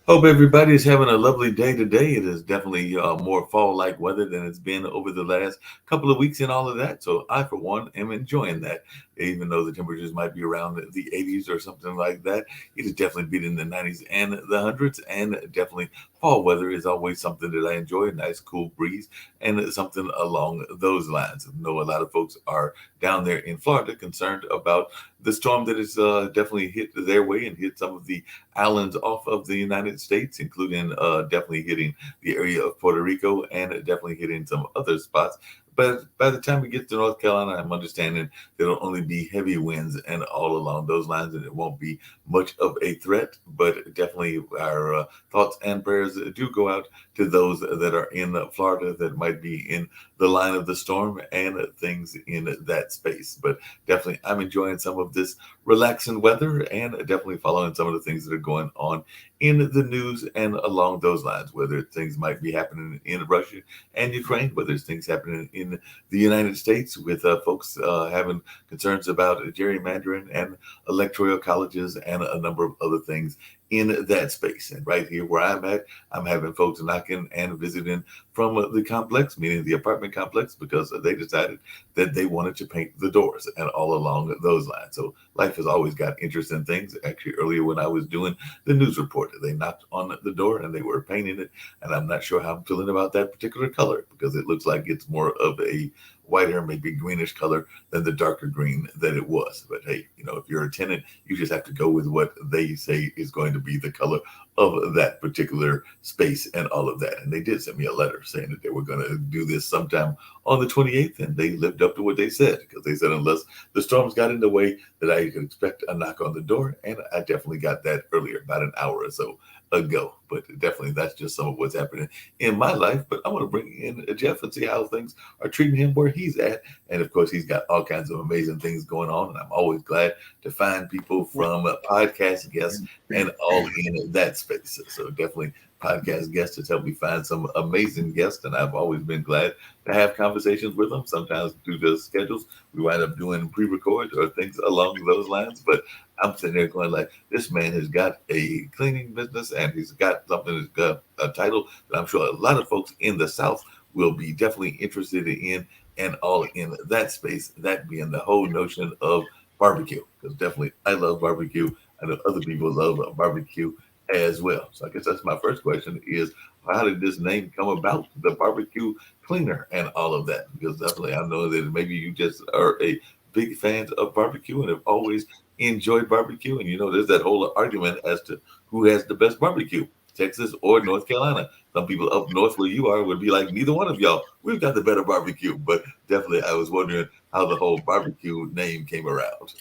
Hope everybody is having a lovely day today. It is definitely more fall-like weather than it's been over the last couple of weeks and all of that. So I, for one, am enjoying that. Even though the temperatures might be around the 80s or something like that, it is definitely beating the 90s and the hundreds. And definitely fall weather is always something that I enjoy. A nice cool breeze and something along those lines. I know a lot of folks are down there in Florida concerned about the storm that has definitely hit their way and hit some of the islands off of the United States, including definitely hitting the area of Puerto Rico and definitely hitting some other spots. But by the time we get to North Carolina, I'm understanding there'll only be heavy winds and all along those lines, and it won't be much of a threat. But definitely, our thoughts and prayers do go out to those that are in Florida that might be in the line of the storm and things in that space. But definitely, I'm enjoying some of this relaxing weather and definitely following some of the things that are going on in the news and along those lines, whether things might be happening in Russia and Ukraine, whether it's things happening in the United States with folks having concerns about gerrymandering and electoral colleges and a number of other things in that space. And right here where I'm at, I'm having folks knocking and visiting from the complex, meaning the apartment complex, because they decided that they wanted to paint the doors and all along those lines. So life has always got interesting things. Actually, earlier when I was doing the news report, they knocked on the door and they were painting it. And I'm not sure how I'm feeling about that particular color because it looks like it's more of a whiter, maybe greenish color than the darker green that it was. But hey, if you're a tenant, you just have to go with what they say is going to be the color of that particular space and all of that. And they did send me a letter saying that they were going to do this sometime on the 28th, and they lived up to what they said because they said unless the storms got in the way that I could expect a knock on the door, and I definitely got that earlier, about an hour or so ago. But definitely that's just some of what's happening in my life. But I want to bring in Jeff and see how things are treating him where he's at. And of course, he's got all kinds of amazing things going on. And I'm always glad to find people from podcast guests and all in that space. So definitely podcast guests has helped me find some amazing guests. And I've always been glad to have conversations with them. Sometimes due to schedules, we wind up doing pre-record or things along those lines. But I'm sitting there going like, this man has got a cleaning business and he's got something that's got a title that I'm sure a lot of folks in the South will be definitely interested in and all in that space, that being the whole notion of barbecue. Because definitely I love barbecue. I know other people love barbecue as well. So I guess that's my first question is how did this name come about, the barbecue cleaner and all of that? Because definitely I know that maybe you just are a big fan of barbecue and have always enjoyed barbecue. And there's that whole argument as to who has the best barbecue, Texas or North Carolina. Some people up north where you are would be like, neither one of y'all, we've got the better barbecue. But definitely I was wondering how the whole barbecue name came around.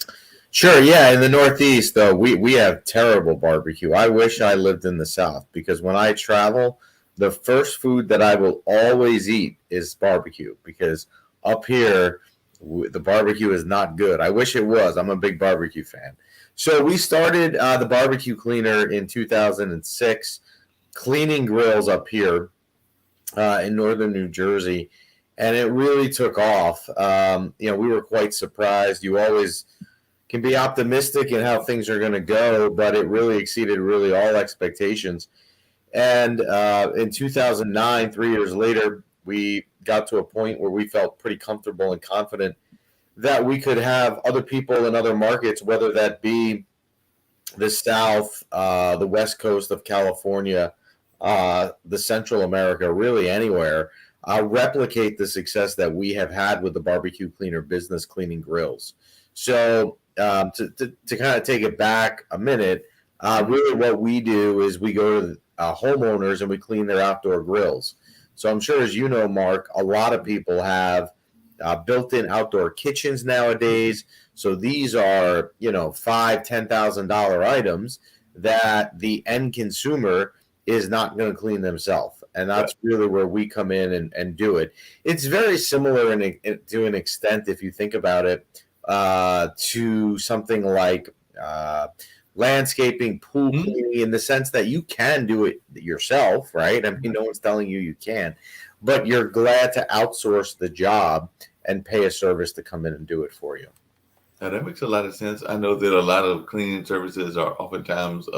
Sure, yeah. In the Northeast, though, we have terrible barbecue. I wish I lived in the South because when I travel, the first food that I will always eat is barbecue because up here, the barbecue is not good. I wish it was. I'm a big barbecue fan. So we started the barbecue cleaner in 2006, cleaning grills up here in northern New Jersey, and it really took off. We were quite surprised. You always can be optimistic in how things are going to go, but it really exceeded really all expectations. And in 2009, 3 years later, we got to a point where we felt pretty comfortable and confident that we could have other people in other markets, whether that be the South, the West Coast of California, the Central America, really anywhere, replicate the success that we have had with the barbecue cleaner business cleaning grills. So to kind of take it back a minute, really what we do is we go to homeowners and we clean their outdoor grills. So I'm sure, as you know, Mark, a lot of people have built-in outdoor kitchens nowadays. So these are, $5,000-$10,000 items that the end consumer is not going to clean themselves. And that's really where we come in and do it. It's very similar to an extent, if you think about it, to something like landscaping, pool cleaning, in the sense that you can do it yourself, right? I mean, no one's telling you can, but you're glad to outsource the job and pay a service to come in and do it for you. Now that makes a lot of sense. I know that a lot of cleaning services are oftentimes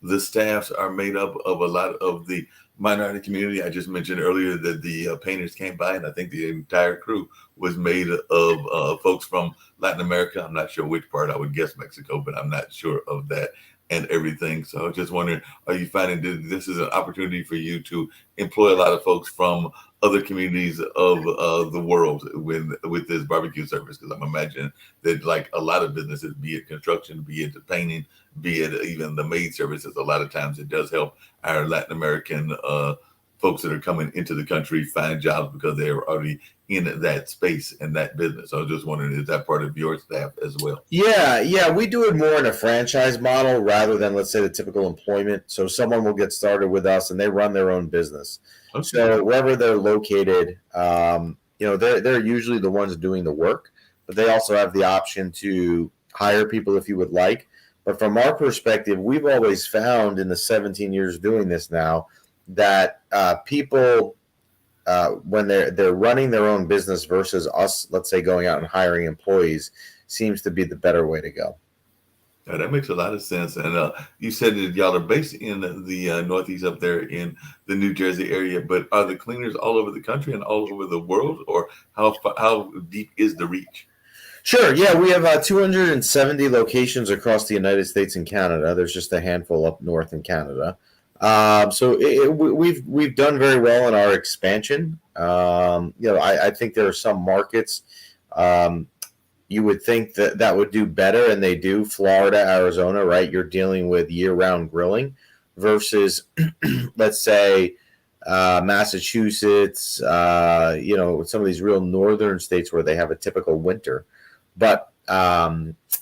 the staffs are made up of a lot of the minority community. I just mentioned earlier that the painters came by, and I think the entire crew was made of folks from Latin America. I'm not sure which part. I would guess Mexico, but I'm not sure of that and everything. So I was just wondering, are you finding that this is an opportunity for you to employ a lot of folks from other communities of the world with this barbecue service? Because I'm imagining that, like a lot of businesses, be it construction, be it the painting, be it even the maid services, a lot of times it does help our Latin American folks that are coming into the country find jobs because they're already in that space and that business. So I was just wondering, is that part of your staff as well? Yeah, we do it more in a franchise model rather than, let's say, the typical employment. So someone will get started with us and they run their own business. Okay. So wherever they're located, they're usually the ones doing the work, but they also have the option to hire people if you would like. But from our perspective, we've always found in the 17 years doing this now that people when they're running their own business versus us, let's say, going out and hiring employees, seems to be the better way to go. Yeah, that makes a lot of sense. And you said that y'all are based in the Northeast up there in the New Jersey area, but are the cleaners all over the country and all over the world, or how deep is the reach? Sure. Yeah, we have 270 locations across the United States and Canada. There's just a handful up north in Canada. We've done very well in our expansion. I think there are some markets you would think that that would do better, and they do. Florida, Arizona, right? You're dealing with year-round grilling versus, let's say, Massachusetts. Some of these real northern states where they have a typical winter. But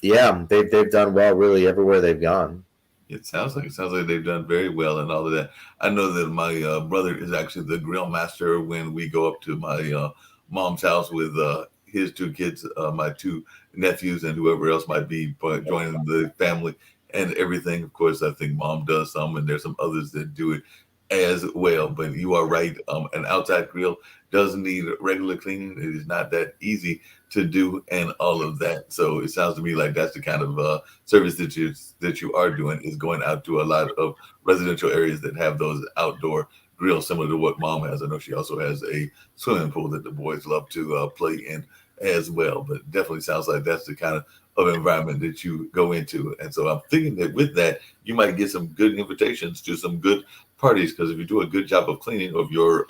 yeah, they've done well really everywhere they've gone. It sounds like they've done very well and all of that. I know that my brother is actually the grill master when we go up to my mom's house with his two kids, my two nephews, and whoever else might be joining the family and everything. Of course, I think mom does some, and there's some others that do it as well. But you are right. An outside grill does need regular cleaning. It is not that easy to do and all of that. So it sounds to me like that's the kind of service that you are doing, is going out to a lot of residential areas that have those outdoor grills, similar to what mom has. I know she also has a swimming pool that the boys love to play in as well. But definitely sounds like that's the kind of environment that you go into. And so I'm thinking that with that, you might get some good invitations to some good parties, because if you do a good job of cleaning, or if your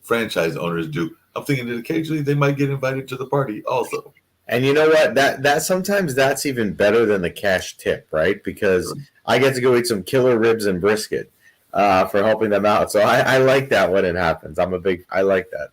franchise owners do, I'm thinking that occasionally they might get invited to the party also. And you know what? That sometimes that's even better than the cash tip, right? Because I get to go eat some killer ribs and brisket for helping them out. So I like that when it happens. I like that.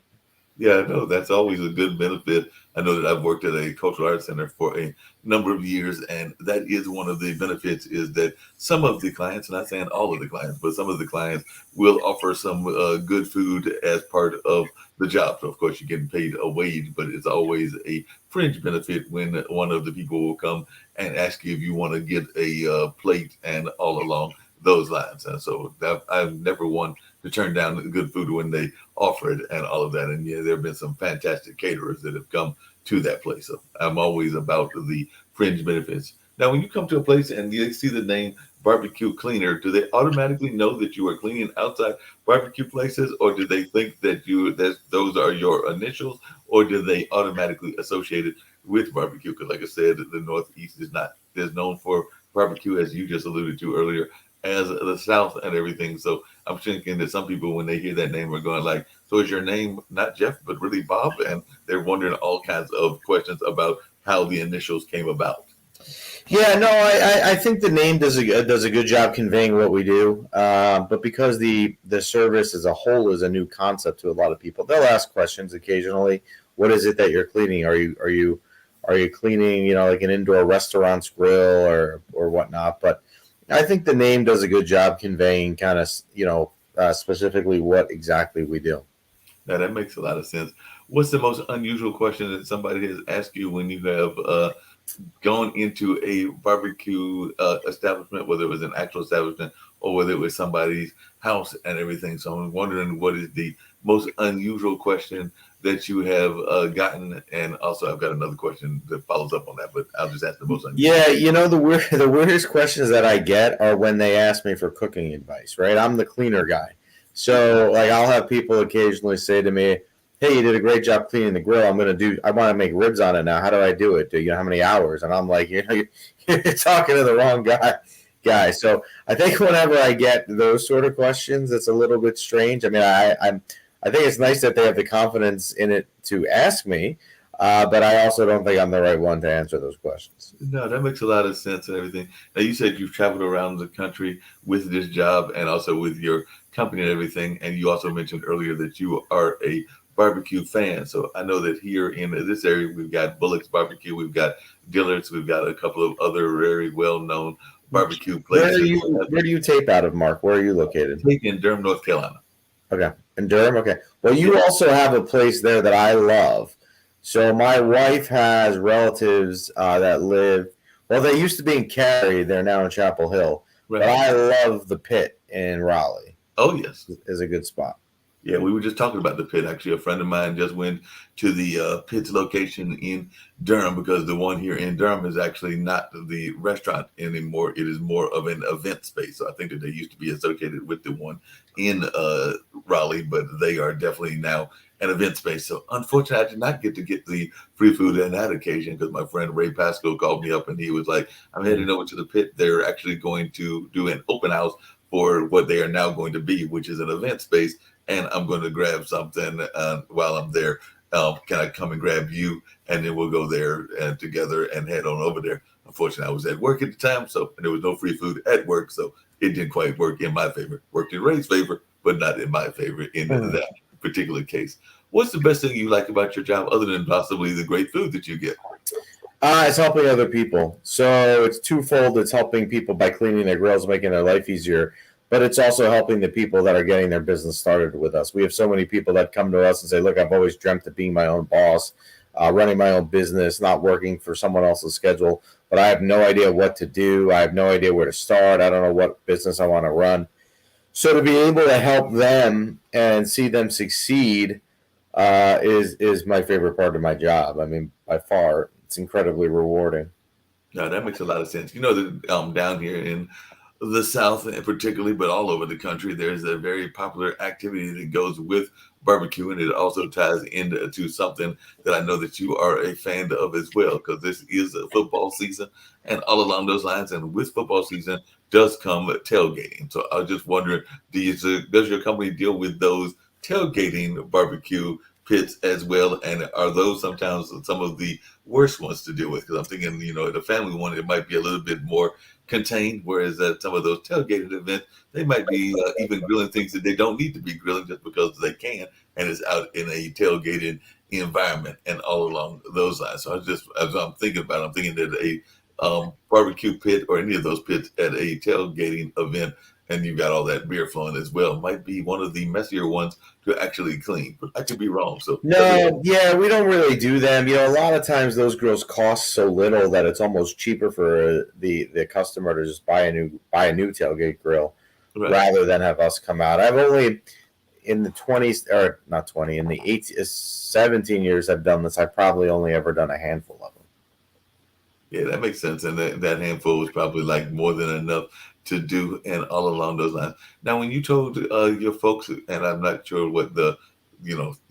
Yeah, I know that's always a good benefit. I know that I've worked at a cultural arts center for a number of years, and that is one of the benefits, is that some of the clients, not saying all of the clients, but some of the clients will offer some good food as part of the job. So, of course, you're getting paid a wage, but it's always a fringe benefit when one of the people will come and ask you if you want to get a plate and all along those lines. And so I've never one to turn down good food when they offer it and all of that. And yeah, there have been some fantastic caterers that have come to that place. So I'm always about the fringe benefits. Now, when you come to a place and you see the name barbecue cleaner, do they automatically know that you are cleaning outside barbecue places, or do they think that those are your initials, or do they automatically associate it with barbecue? Because, like I said, the Northeast is known for barbecue, as you just alluded to earlier, as the South and everything. So I'm thinking that some people, when they hear that name, are going like, "So is your name not Jeff, but really Bob?" And they're wondering all kinds of questions about how the initials came about. Yeah, no, I think the name does a good job conveying what we do. But because the service as a whole is a new concept to a lot of people, they'll ask questions occasionally. What is it that you're cleaning? Are you cleaning, like an indoor restaurant's grill or whatnot? But I think the name does a good job conveying kind of specifically what exactly we do. Now that makes a lot of sense. What's the most unusual question that somebody has asked you when you have gone into a barbecue establishment, whether it was an actual establishment or whether it was somebody's house and everything? So I'm wondering, what is the most unusual question that you have gotten? And also, I've got another question that follows up on that, but I'll just ask the most unusual. Yeah, the weirdest questions that I get are when they ask me for cooking advice, right? I'm the cleaner guy. So like I'll have people occasionally say to me, "Hey, you did a great job cleaning the grill. I want to make ribs on it now. How do I do it? Do you know how many hours?" And I'm like, you're talking to the wrong guy. So I think whenever I get those sort of questions, it's a little bit strange. I mean, I think it's nice that they have the confidence in it to ask me, but I also don't think I'm the right one to answer those questions. No, that makes a lot of sense and everything. Now, you said you've traveled around the country with this job and also with your company and everything. And you also mentioned earlier that you are a barbecue fan. So I know that here in this area, we've got Bullock's Barbecue, we've got Dillard's, we've got a couple of other very well known barbecue places. Where do you tape out of, Mark? Where are you located? In Durham, North Carolina. Okay, in Durham. Okay. Well, you Yeah, also have a place there that I love. So my wife has relatives that live. Well, they used to be in Cary. They're now in Chapel Hill. But right. I love the Pit in Raleigh. Oh, yes. Is a good spot. Yeah, we were just talking about the pit. Actually, a friend of mine just went to the pit's location in Durham because the one here in Durham is actually not the restaurant anymore. It is more of an event space. So I think that they used to be associated with the one in Raleigh, but they are definitely now an event space. So unfortunately, I did not get the free food on that occasion because my friend Ray Pasco called me up and he was like, "I'm heading over to the pit. They're actually going to do an open house for what they are now going to be, which is an event space, and I'm going to grab something while I'm there. Can I come and grab you? And then we'll go there together and head on over there." Unfortunately, I was at work at the time, so there was no free food at work, so it didn't quite work in my favor. Worked in Ray's favor, but not in my favor in that particular case. What's the best thing you like about your job, other than possibly the great food that you get? It's helping other people. So it's twofold. It's helping people by cleaning their grills, making their life easier, but it's also helping the people that are getting their business started with us. We have so many people that come to us and say, "Look, I've always dreamt of being my own boss, running my own business, not working for someone else's schedule, but I have no idea what to do. I have no idea where to start. I don't know what business I want to run." So to be able to help them and see them succeed is my favorite part of my job. I mean, by far, it's incredibly rewarding. No, that makes a lot of sense. You know that down here in the South, particularly, but all over the country, there's a very popular activity that goes with barbecue, and it also ties into to something that I know that you are a fan of as well, because this is a football season, and all along those lines, and with football season does come tailgating. So I was just wondering, does your company deal with those tailgating barbecue pits as well, and are those sometimes some of the worst ones to deal with? Because I'm thinking, the family one, it might be a little bit more contained, whereas at some of those tailgated events, they might be even grilling things that they don't need to be grilling just because they can, and it's out in a tailgated environment and all along those lines. So as I'm thinking about it, I'm thinking that a barbecue pit or any of those pits at a tailgating event, and you've got all that beer flowing as well, might be one of the messier ones to actually clean. But I could be wrong. So No, yeah, we don't really do them. A lot of times those grills cost so little that it's almost cheaper for the customer to just buy a new tailgate grill right. rather than have us come out. I've only in the 20s, or not 20, in the 17 years I've done this, I've probably only ever done a handful of them. Yeah, that makes sense. And that handful was probably like more than enough to do and all along those lines. Now, when you told your folks, and I'm not sure what the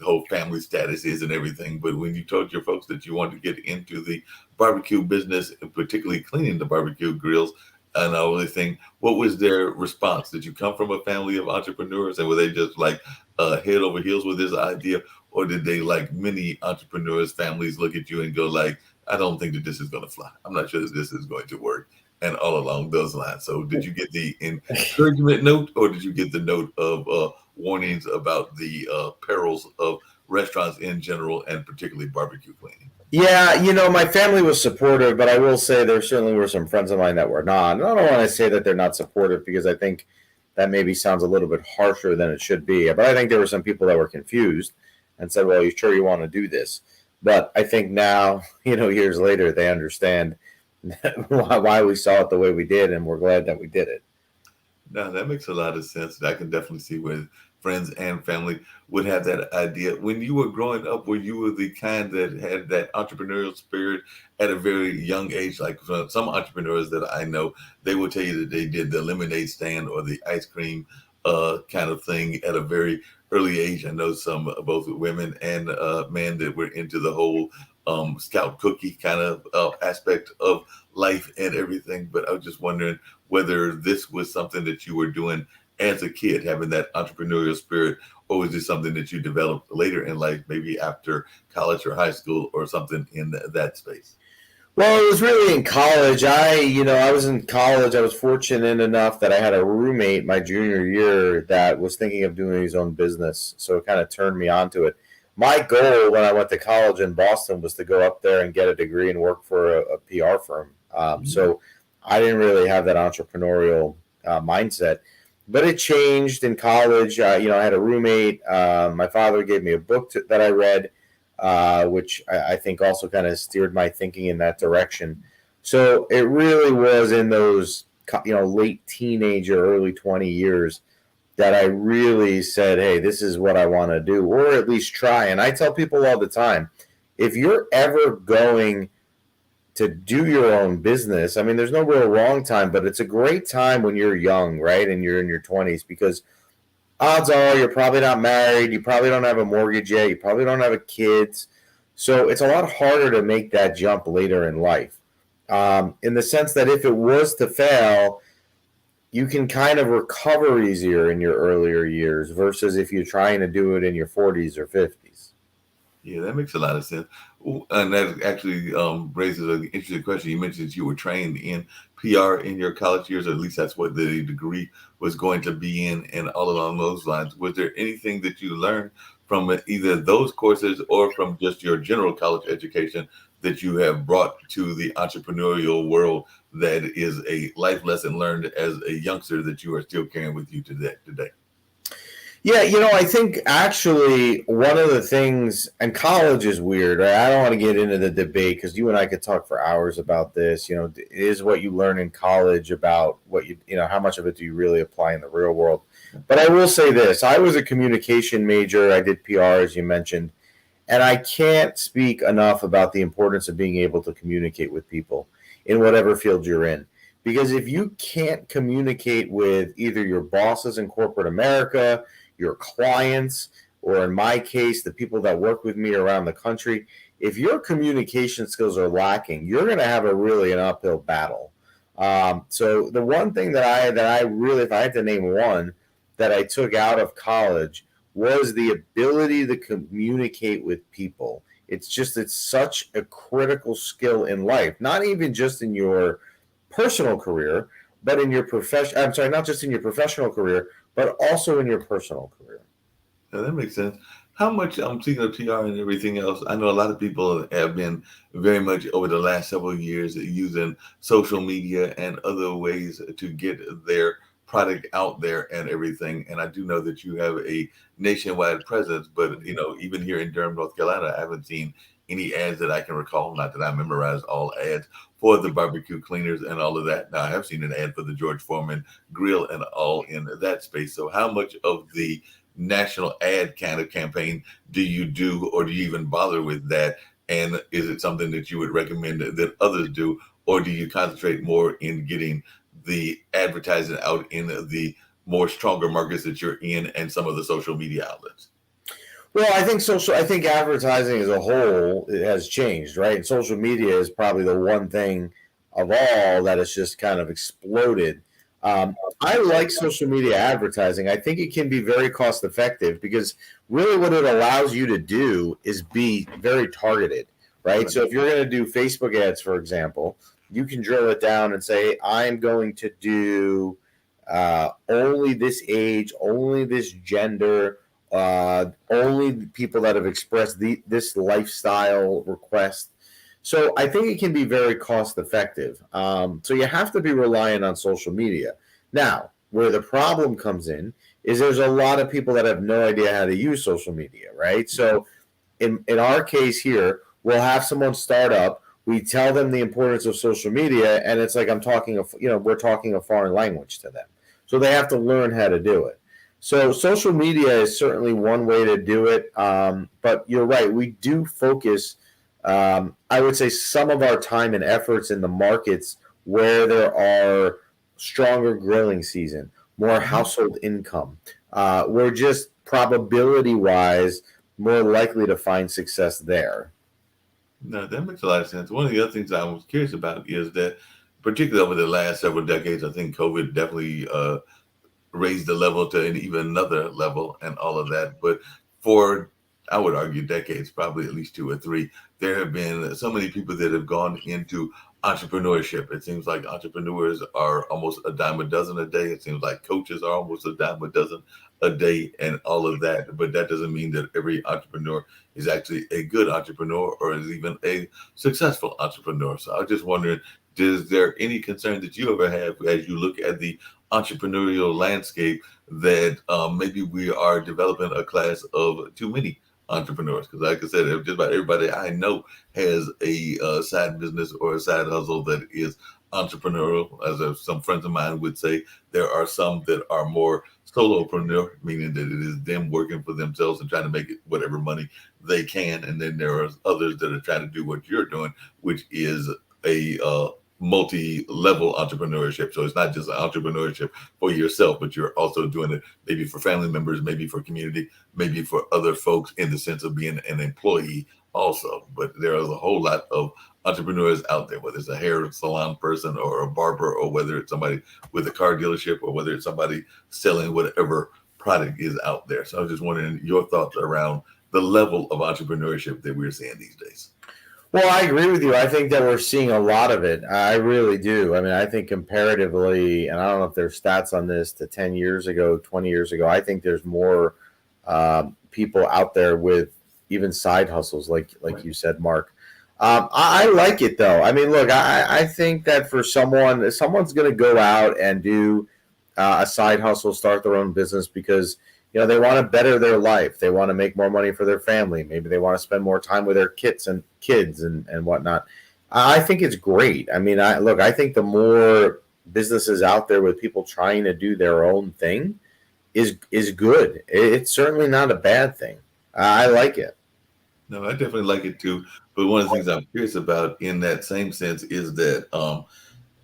whole family status is and everything, but when you told your folks that you wanted to get into the barbecue business, and particularly cleaning the barbecue grills and all everything, what was their response? Did you come from a family of entrepreneurs, and were they just like head over heels with this idea? Or did they, like many entrepreneurs, families, look at you and go like, "I don't think that this is going to fly. I'm not sure that this is going to work," and all along those lines. So did you get the encouragement note, or did you get the note of warnings about the perils of restaurants in general and particularly barbecue cleaning? Yeah, my family was supportive, but I will say there certainly were some friends of mine that were not. And I don't want to say that they're not supportive because I think that maybe sounds a little bit harsher than it should be. But I think there were some people that were confused and said, "Well, you sure you want to do this?" But I think now, years later, they understand why we saw it the way we did, and we're glad that we did it. No, that makes a lot of sense. I can definitely see where friends and family would have that idea. When you were growing up, were you the kind that had that entrepreneurial spirit at a very young age? Like some entrepreneurs that I know, they will tell you that they did the lemonade stand or the ice cream kind of thing at a very early age. I know some both women and men that were into the whole scout cookie kind of aspect of life and everything. But I was just wondering whether this was something that you were doing as a kid, having that entrepreneurial spirit, or was this something that you developed later in life, maybe after college or high school or something in that space? Well, it was really in college. I was in college. I was fortunate enough that I had a roommate my junior year that was thinking of doing his own business. So it kind of turned me onto it. My goal when I went to college in Boston was to go up there and get a degree and work for a PR firm. So I didn't really have that entrepreneurial mindset, but it changed in college. I had a roommate. My father gave me a book that I read, which I think also kind of steered my thinking in that direction. So it really was in those late teenager, early 20 years that I really said, hey, this is what I want to do, or at least try. And I tell people all the time, if you're ever going to do your own business, I mean, there's no real wrong time, but it's a great time when you're young, right? And you're in your 20s, because odds are you're probably not married, you probably don't have a mortgage yet, you probably don't have a kids. So it's a lot harder to make that jump later in life. In the sense that if it was to fail, you can kind of recover easier in your earlier years versus if you're trying to do it in your 40s or 50s. Yeah, that makes a lot of sense. And that actually raises an interesting question. You mentioned that you were trained in PR in your college years, or at least that's what the degree was going to be in, and all along those lines. Was there anything that you learned from either those courses or from just your general college education that you have brought to the entrepreneurial world that is a life lesson learned as a youngster that you are still carrying with you today? Yeah, I think actually one of the things, and college is weird, right? I don't want to get into the debate because you and I could talk for hours about this. Is what you learn in college about what how much of it do you really apply in the real world? But I will say this: I was a communication major. I did PR, as you mentioned, and I can't speak enough about the importance of being able to communicate with people in whatever field you're in. Because if you can't communicate with either your bosses in corporate America, your clients, or in my case, the people that work with me around the country, if your communication skills are lacking, you're going to have an uphill battle. So the one thing that I really, if I had to name one that I took out of college, was the ability to communicate with people. It's such a critical skill in life, not even just in your personal career, but in your profession. I'm sorry, not just in your professional career, but also in your personal career. Yeah, that makes sense. How much speaking of PR and everything else, I know a lot of people have been very much over the last several years using social media and other ways to get their product out there and everything. And I do know that you have a nationwide presence, but even here in Durham, North Carolina, I haven't seen any ads that I can recall. Not that I memorized all ads for the barbecue cleaners and all of that. Now I have seen an ad for the George Foreman grill and all in that space. So how much of the national ad kind of campaign do you do, or do you even bother with that? And is it something that you would recommend that others do, or do you concentrate more in getting the advertising out in the more stronger markets that you're in and some of the social media outlets? Well, I think advertising as a whole has changed, right? And social media is probably the one thing of all that has just kind of exploded. I like social media advertising. I think it can be very cost effective because really what it allows you to do is be very targeted, right? So if you're going to do Facebook ads, for example, you can drill it down and say, I'm going to do only this age, only this gender, only people that have expressed this lifestyle request. So I think it can be very cost effective. So you have to be reliant on social media. Now, where the problem comes in is there's a lot of people that have no idea how to use social media, right? So in our case here, we'll have someone start up. We tell them the importance of social media, and it's like we're talking a foreign language to them. So they have to learn how to do it. So social media is certainly one way to do it. But you're right. We do focus, I would say, some of our time and efforts in the markets where there are stronger grilling season, more Mhm. household income. We're just probability wise more likely to find success there. No, that makes a lot of sense. One of the other things I was curious about is that, particularly over the last several decades, I think COVID definitely raised the level to an even another level and all of that. But for, I would argue, decades, probably at least two or three, there have been so many people that have gone into entrepreneurship. It seems like entrepreneurs are almost a dime a dozen a day. It seems like coaches are almost a dime a dozen a day and all of that. But that doesn't mean that every entrepreneur is actually a good entrepreneur or is even a successful entrepreneur. So I was just wondering, is there any concern that you ever have as you look at the entrepreneurial landscape that maybe we are developing a class of too many entrepreneurs? Because, like I said, just about everybody I know has a side business or a side hustle that is entrepreneurial. As some friends of mine would say, there are some that are more solopreneur, meaning that it is them working for themselves and trying to make it whatever money they can. And then there are others that are trying to do what you're doing, which is a multi-level entrepreneurship. So it's not just an entrepreneurship for yourself, but you're also doing it maybe for family members, maybe for community, maybe for other folks in the sense of being an employee also. But there is a whole lot of entrepreneurs out there, whether it's a hair salon person or a barber, or whether it's somebody with a car dealership, or whether it's somebody selling whatever product is out there. So I was just wondering your thoughts around the level of entrepreneurship that we're seeing these days. Well, I agree with you. I think that we're seeing a lot of it. I really do. I mean, I think comparatively, and I don't know if there's stats on this to 10 years ago, 20 years ago, I think there's more people out there with even side hustles, like Right. you said, Mark. I like it though. I mean, look, I think that for someone, if someone's going to go out and do a side hustle, start their own business because they want to better their life. They want to make more money for their family. Maybe they want to spend more time with their kids and whatnot. I think it's great. I mean, I think the more businesses out there with people trying to do their own thing is good. It's certainly not a bad thing. I like it. No, I definitely like it too. But one of the things I'm curious about in that same sense is that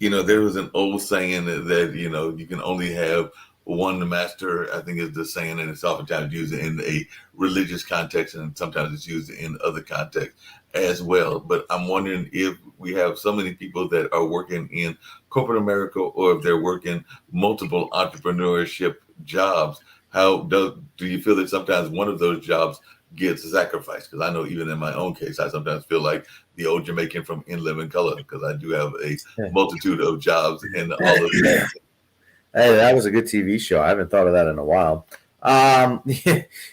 there was an old saying that you can only have one master. I think is the saying, and it's oftentimes used in a religious context, and sometimes it's used in other contexts as well. But I'm wondering if we have so many people that are working in corporate America, or if they're working multiple entrepreneurship jobs. How do you feel that sometimes one of those jobs gets sacrificed? Because I know even in my own case, I sometimes feel like the old Jamaican from In Living Color, because I do have a multitude of jobs and all of that. Hey, that was a good TV show. I haven't thought of that in a while. Um,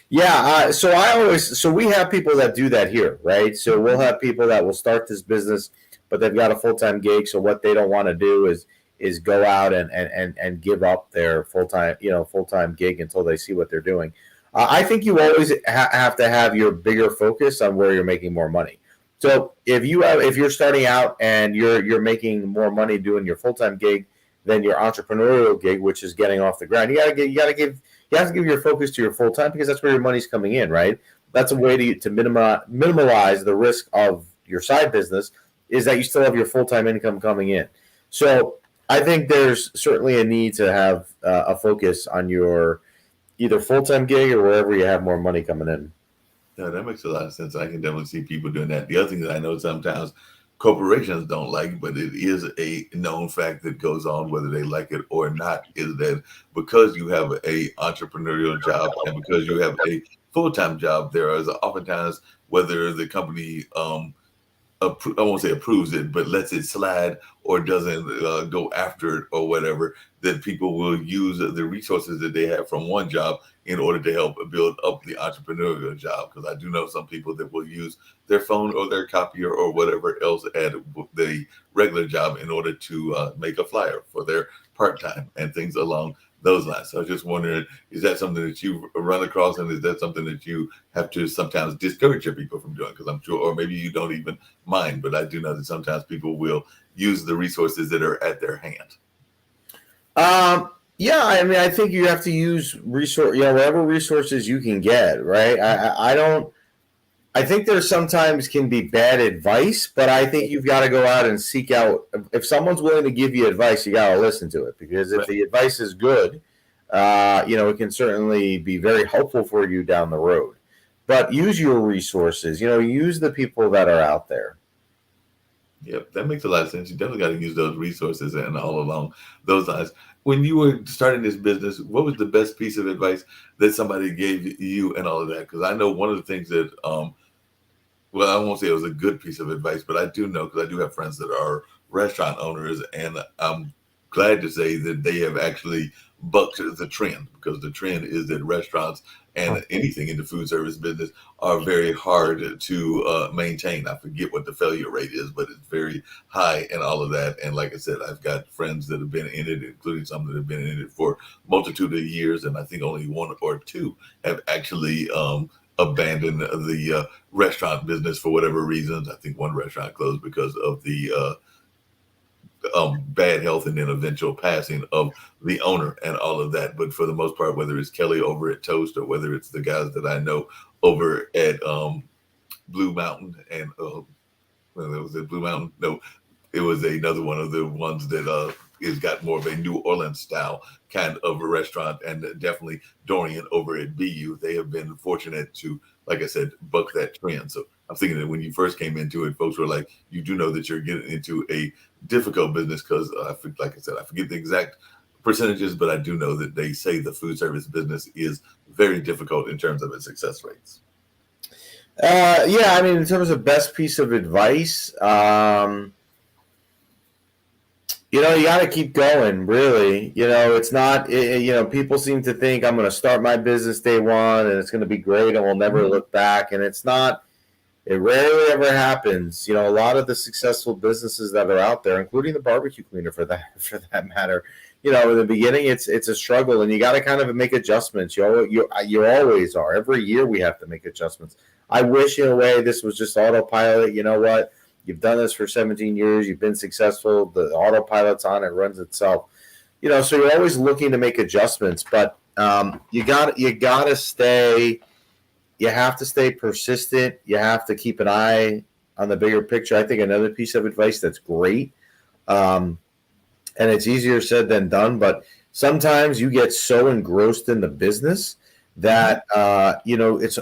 yeah. So we have people that do that here, right? So we'll have people that will start this business, but they've got a full time gig. So what they don't want to do is go out and give up their full time gig until they see what they're doing. I think you always have to have your bigger focus on where you're making more money. So if you're starting out and you're making more money doing your full time gig than your entrepreneurial gig, which is getting off the ground. You have to give your focus to your full time because that's where your money's coming in, right? That's a way to minimize the risk of your side business is that you still have your full time income coming in. So I think there's certainly a need to have a focus on your either full time gig or wherever you have more money coming in. Yeah, that makes a lot of sense. I can definitely see people doing that. The other thing that I know sometimes corporations don't like, but it is a known fact that goes on whether they like it or not, is that because you have a entrepreneurial job and because you have a full-time job, there is oftentimes, whether the company I won't say approves it, but lets it slide or doesn't go after it or whatever, that people will use the resources that they have from one job in order to help build up the entrepreneurial job. Because I do know some people that will use their phone or their copier or whatever else at the regular job in order to make a flyer for their part time and things along those lines. So I was just wondering, is that something that you've run across, and is that something that you have to sometimes discourage your people from doing? Because I'm sure, or maybe you don't even mind, but I do know that sometimes people will use the resources that are at their hand. Yeah, I mean, I think you have to use whatever resources you can get, right? I don't. I think there sometimes can be bad advice, but I think you've got to go out and seek out. If someone's willing to give you advice, you got to listen to it because if Right. the advice is good, it can certainly be very helpful for you down the road. But use your resources. Use the people that are out there. Yep, that makes a lot of sense. You definitely got to use those resources and all along those lines. When you were starting this business, what was the best piece of advice that somebody gave you and all of that? Because I know one of the things that well, I won't say it was a good piece of advice, but I do know because I do have friends that are restaurant owners, and I'm glad to say that they have actually bucked the trend because the trend is that restaurants and anything in the food service business are very hard to maintain. I forget what the failure rate is, but it's very high and all of that. And like I said, I've got friends that have been in it, including some that have been in it for multitude of years, and I think only one or two have actually abandoned the restaurant business for whatever reasons. I think one restaurant closed because of the bad health and then eventual passing of the owner and all of that. But for the most part, whether it's Kelly over at Toast or whether it's the guys that I know over at Blue Mountain and well, it was at Blue Mountain. No, it was another one of the ones that is got more of a New Orleans style kind of a restaurant, and definitely Dorian over at BU. They have been fortunate to, like I said, buck that trend. So I'm thinking that when you first came into it, folks were like, "You do know that you're getting into a difficult business," because, like I said, I forget the exact percentages, but I do know that they say the food service business is very difficult in terms of its success rates. Yeah, I mean, in terms of best piece of advice, you got to keep going, really. It's not, people seem to think I'm going to start my business day one and it's going to be great and we'll never look back. And it's not, it rarely ever happens. A lot of the successful businesses that are out there, including the barbecue cleaner for that, for that matter, in the beginning, it's a struggle and you got to kind of make adjustments. You always are. Every year we have to make adjustments. I wish in a way this was just autopilot. You know what? You've done this for 17 years. You've been successful. The autopilot's on. It runs itself. So you're always looking to make adjustments, but you gotta stay. You have to stay persistent. You have to keep an eye on the bigger picture. I think another piece of advice that's great, um, and it's easier said than done, but sometimes you get so engrossed in the business Mm-hmm. that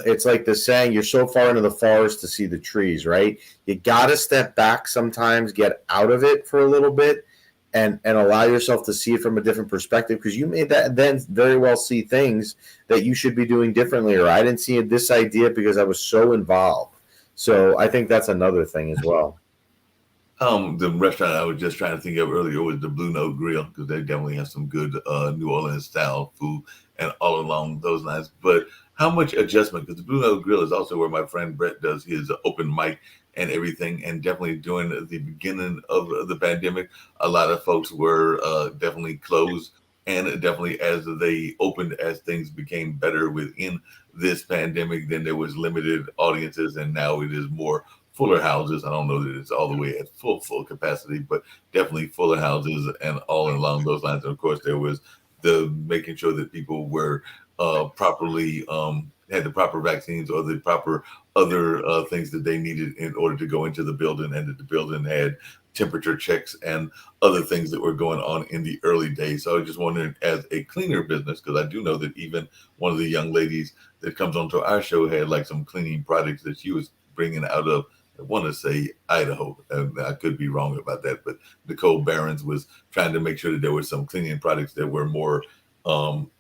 it's like the saying, you're so far into the forest to see the trees, right? You got to step back sometimes, get out of it for a little bit, and allow yourself to see it from a different perspective, because you may that then very well see things that you should be doing differently, or I didn't see this idea because I was so involved. So I think that's another thing as well. The restaurant I was just trying to think of earlier was the Blue Note Grill because they definitely have some good New Orleans style food and all along those lines. But how much adjustment? Because the Blue Note Grill is also where my friend Brett does his open mic and everything. And definitely during the beginning of the pandemic, a lot of folks were definitely closed. And definitely as they opened, as things became better within this pandemic, then there was limited audiences, and now it is more fuller houses. I don't know that it's all the way at full capacity, but definitely fuller houses and all along those lines. And of course, there was the making sure that people were properly had the proper vaccines or the proper other things that they needed in order to go into the building, and that the building had temperature checks and other things that were going on in the early days. So I was just wondering, as a cleaner business, because I do know that even one of the young ladies that comes onto our show had like some cleaning products that she was bringing out of, I want to say Idaho, and I could be wrong about that, but Nicole Barons was trying to make sure that there were some cleaning products that were more um,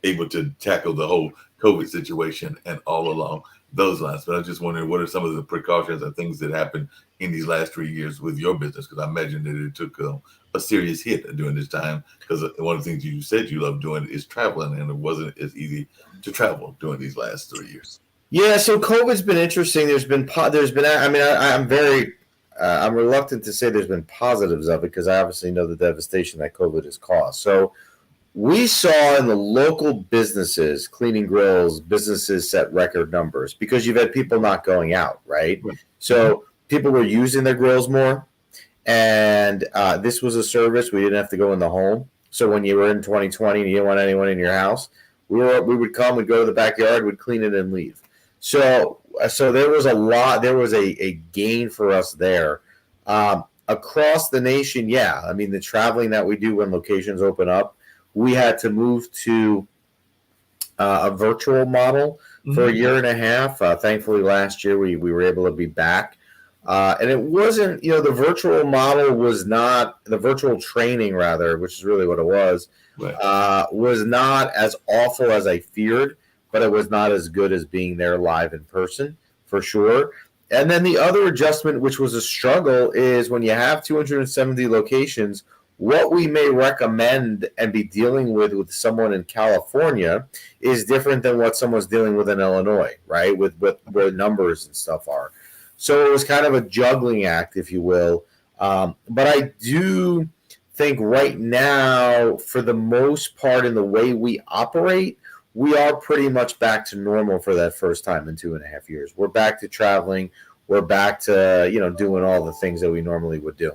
able to tackle the whole COVID situation and all along those lines. But I was just wondering, what are some of the precautions and things that happened in these last 3 years with your business? Because I imagine that it took a serious hit during this time. Because one of the things you said you love doing is traveling, and it wasn't as easy to travel during these last 3 years. Yeah, so COVID's been interesting. There's been. I mean, I'm very. I'm reluctant to say there's been positives of it because I obviously know the devastation that COVID has caused. So we saw in the local businesses, cleaning grills, businesses set record numbers because you've had people not going out, right? Right. Mhm. So people were using their grills more, and this was a service we didn't have to go in the home. So when you were in 2020 and you didn't want anyone in your house, we would come, we'd go to the backyard, we'd clean it and leave. So there was a lot. There was a gain for us there. Across the nation, yeah. I mean, the traveling that we do when locations open up, we had to move to a virtual model for a Hmm. year and a half. Thankfully, last year we were able to be back. And it wasn't, the virtual model was not, the virtual training, rather, which is really what it Right. was not as awful as I feared, but it was not as good as being there live in person, for sure. And then the other adjustment, which was a struggle, is when you have 270 locations, what we may recommend and be dealing with someone in California is different than what someone's dealing with in Illinois, right? With where numbers and stuff are. So it was kind of a juggling act, if you will. But I do think right now, for the most part, in the way we operate, we are pretty much back to normal for that first time in 2.5 years. We're back to traveling. We're back to doing all the things that we normally would do.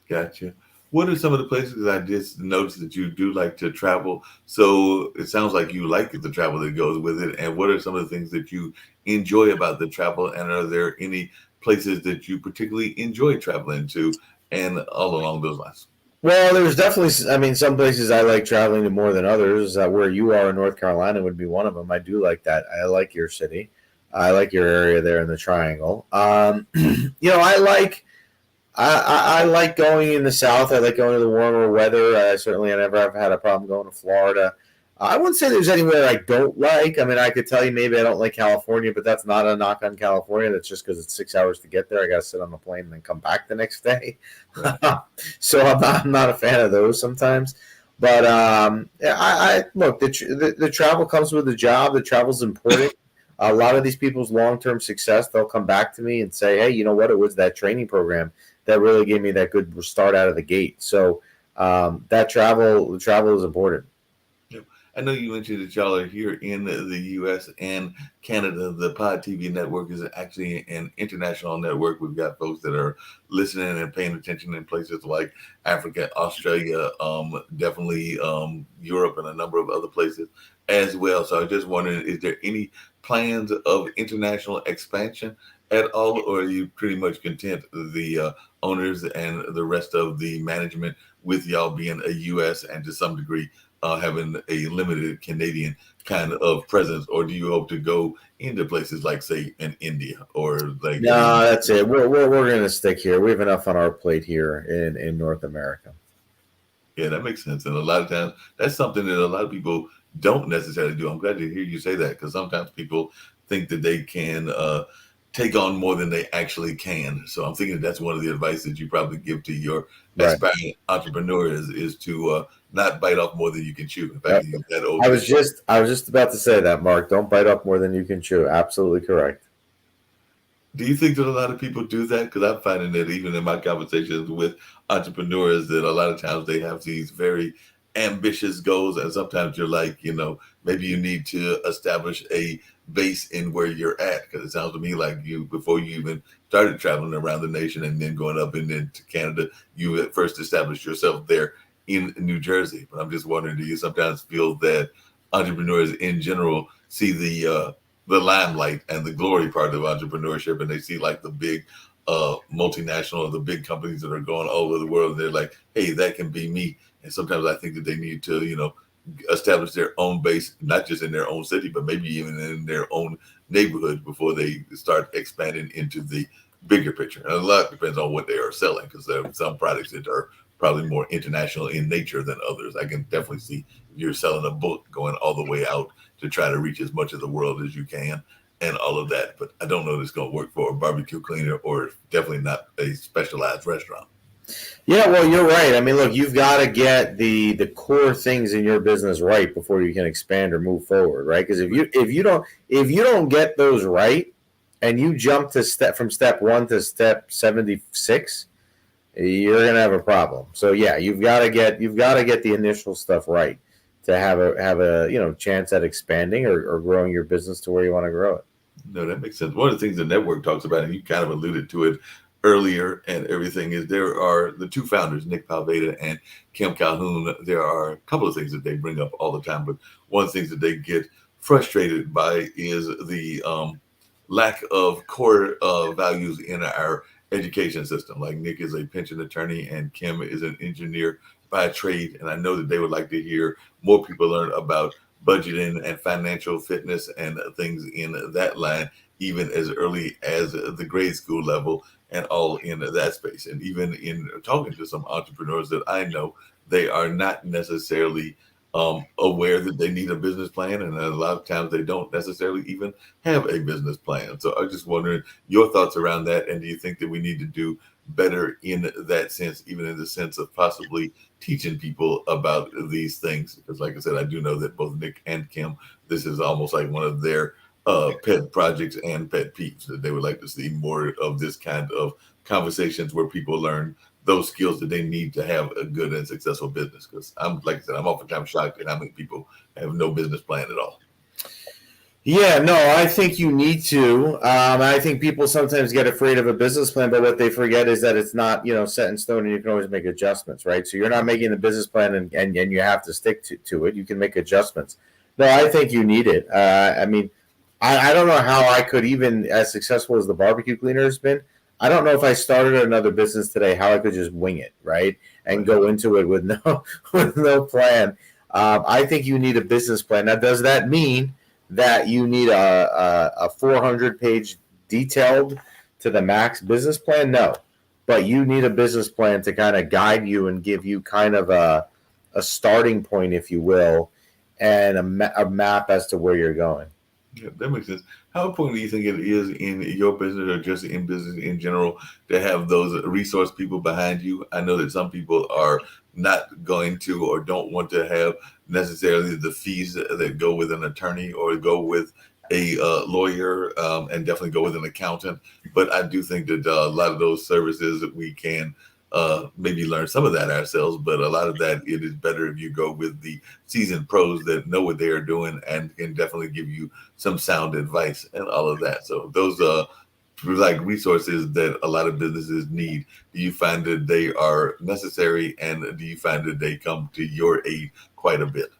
Gotcha. What are some of the places that I just noticed that you do like to travel? So it sounds like you like the travel that goes with it. And what are some of the things that you enjoy about the travel? And are there any places that you particularly enjoy traveling to and all along those lines? Well, there's definitely, I mean, some places I like traveling to more than others. Where you are in North Carolina would be one of them. I do like that. I like your city. I like your area there in the Triangle. I like I like going in the South. I like going to the warmer weather. I never have had a problem going to Florida. I wouldn't say there's anywhere I don't like. I mean, I could tell you maybe I don't like California, but that's not a knock on California. That's just because it's 6 hours to get there. I got to sit on the plane and then come back the next day. Right. So I'm not a fan of those sometimes. But yeah, I look, the travel comes with the job. The travel's important. A lot of these people's long term success, they'll come back to me and say, "Hey, you know what? It was that training program that really gave me that good start out of the gate." So the travel is important. Yep. I know you mentioned that y'all are here in the U.S. and Canada. The Pod TV network is actually an international network. We've got folks that are listening and paying attention in places like Africa, Australia, definitely Europe, and a number of other places as well. So I was just wondering, is there any plans of international expansion at all, or are you pretty much content the owners and the rest of the management with y'all being a U.S. and to some degree having a limited Canadian kind of presence, or do you hope to go into places like, say, in India or like No, maybe? that's it. We're going to stick here. We have enough on our plate here in North America. Yeah, that makes sense. And a lot of times, that's something that a lot of people don't necessarily do. I'm glad to hear you say that because sometimes people think that they can take on more than they actually can. So I'm thinking that's one of the advice that you probably give to your Right. aspiring entrepreneur is to not bite off more than you can chew. If I Yep. can use that old saying. I was just about to say that, Mark. Don't bite off more than you can chew. Absolutely correct. Do you think that a lot of people do that? Because I'm finding that even in my conversations with entrepreneurs, that a lot of times they have these very ambitious goals, and sometimes you're like, maybe you need to establish a base in where you're at. Because it sounds to me like you, before you even started traveling around the nation and then going up and into Canada, you at first established yourself there in New Jersey. But I'm just wondering, do you sometimes feel that entrepreneurs in general see the limelight and the glory part of entrepreneurship, and they see like the big multinational or the big companies that are going all over the world, and they're like, hey, that can be me. And sometimes I think that they need to establish their own base, not just in their own city, but maybe even in their own neighborhood before they start expanding into the bigger picture. And a lot depends on what they are selling, because there are some products that are probably more international in nature than others. I can definitely see if you're selling a book going all the way out to try to reach as much of the world as you can and all of that. But I don't know if it's going to work for a barbecue cleaner or definitely not a specialized restaurant. Yeah, well, you're right. I mean, look, you've got to get the core things in your business right before you can expand or move forward, right? Because if you don't get those right, and you jump to step 1 to step 76, you're gonna have a problem. So yeah, you've got to get the initial stuff right to have a chance at expanding or growing your business to where you want to grow it. No, that makes sense. One of the things the network talks about, and you kind of alluded to it earlier and everything is there are the two founders, Nick Palveda and Kim Calhoun. There are a couple of things that they bring up all the time, but one of the things that they get frustrated by is the lack of core values in our education system. Like Nick is a pension attorney and Kim is an engineer by trade, and I know that they would like to hear more people learn about budgeting and financial fitness and things in that line, even as early as the grade school level and all in that space. And even in talking to some entrepreneurs that I know, they are not necessarily aware that they need a business plan, and a lot of times they don't necessarily even have a business plan. So I'm just wondering your thoughts around that, and do you think that we need to do better in that sense, even in the sense of possibly teaching people about these things? Because, like I said, I do know that both Nick and Kim, this is almost like one of their pet projects and pet peeves, that they would like to see more of this kind of conversations where people learn those skills that they need to have a good and successful business. Because I'm, like I said, I'm oftentimes shocked at how many people have no business plan at all. Yeah, no, I think you need to. I think people sometimes get afraid of a business plan, but what they forget is that it's not, set in stone, and you can always make adjustments, right? So you're not making the business plan, and you have to stick to it. You can make adjustments. No, I think you need it. I mean, I don't know how I could, even as successful as the barbecue cleaner has been, I don't know if I started another business today, how I could just wing it, right? And go into it with no with no plan. I think you need a business plan. Now, does that mean that you need a 400-page detailed to the max business plan? No, but you need a business plan to kind of guide you and give you kind of a starting point, if you will, and a map as to where you're going. Yeah, that makes sense. How important do you think it is in your business or just in business in general to have those resource people behind you? I know that some people are not going to or don't want to have necessarily the fees that go with an attorney or go with a lawyer, and definitely go with an accountant. But I do think that a lot of those services that we can maybe learn some of that ourselves, but a lot of that it is better if you go with the seasoned pros that know what they are doing and can definitely give you some sound advice and all of that. So those like resources that a lot of businesses need. Do you find that they are necessary, and do you find that they come to your aid quite a bit?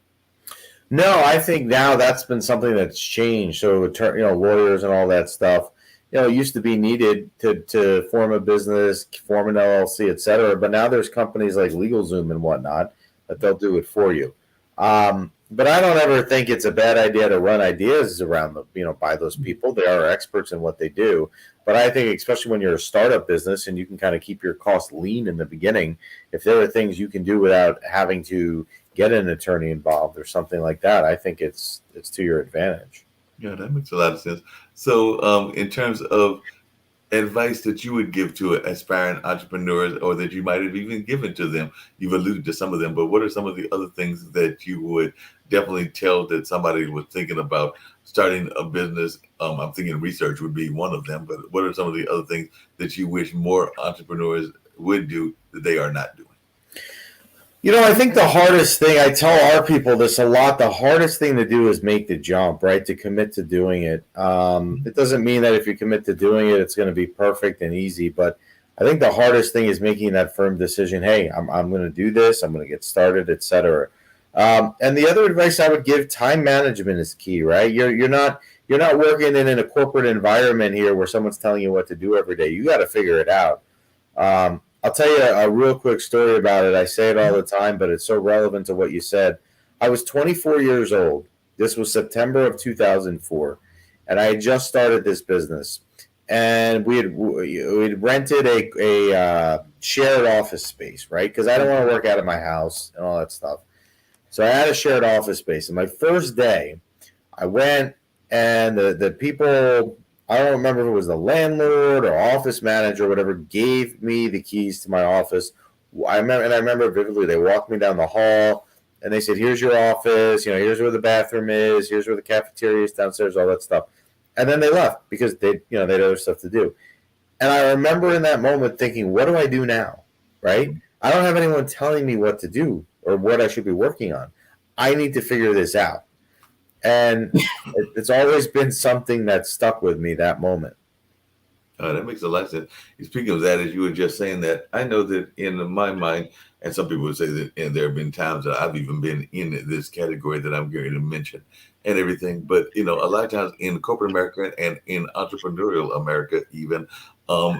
No, I think now that's been something that's changed. So, lawyers and all that stuff, it used to be needed to form a business, form an LLC, et cetera. But now there's companies like LegalZoom and whatnot that they'll do it for you. But I don't ever think it's a bad idea to run ideas around by those people. They are experts in what they do. But I think, especially when you're a startup business and you can kind of keep your costs lean in the beginning, if there are things you can do without having to get an attorney involved or something like that, I think it's to your advantage. Yeah, that makes a lot of sense. So, in terms of advice that you would give to aspiring entrepreneurs, or that you might have even given to them, you've alluded to some of them, but what are some of the other things that you would definitely tell that somebody was thinking about starting a business? I'm thinking research would be one of them, but what are some of the other things that you wish more entrepreneurs would do that they are not doing? I think the hardest thing, I tell our people this a lot, the hardest thing to do is make the jump, right? To commit to doing it. It doesn't mean that if you commit to doing it, it's going to be perfect and easy. But I think the hardest thing is making that firm decision. Hey, I'm going to do this. I'm going to get started, etc. And the other advice I would give: time management is key, right? You're not working in a corporate environment here where someone's telling you what to do every day. You got to figure it out. I'll tell you a real quick story about it. I say it all the time, but it's so relevant to what you said. I was 24 years old. This was September of 2004, and I had just started this business. And we'd rented a shared office space, right? Because I don't want to work out of my house and all that stuff. So I had a shared office space. And my first day, I went, and the people, I don't remember if it was the landlord or office manager or whatever, gave me the keys to my office. I remember vividly, they walked me down the hall and they said, here's your office, here's where the bathroom is, here's where the cafeteria is downstairs, all that stuff. And then they left because they had other stuff to do. And I remember in that moment thinking, what do I do now? Right? I don't have anyone telling me what to do or what I should be working on. I need to figure this out. And it's always been something that stuck with me, that moment. That makes a lot of sense. Speaking of that, as you were just saying that, I know that in my mind, and some people would say that, and there have been times that I've even been in this category that I'm going to mention and everything. But a lot of times in corporate America and in entrepreneurial America, even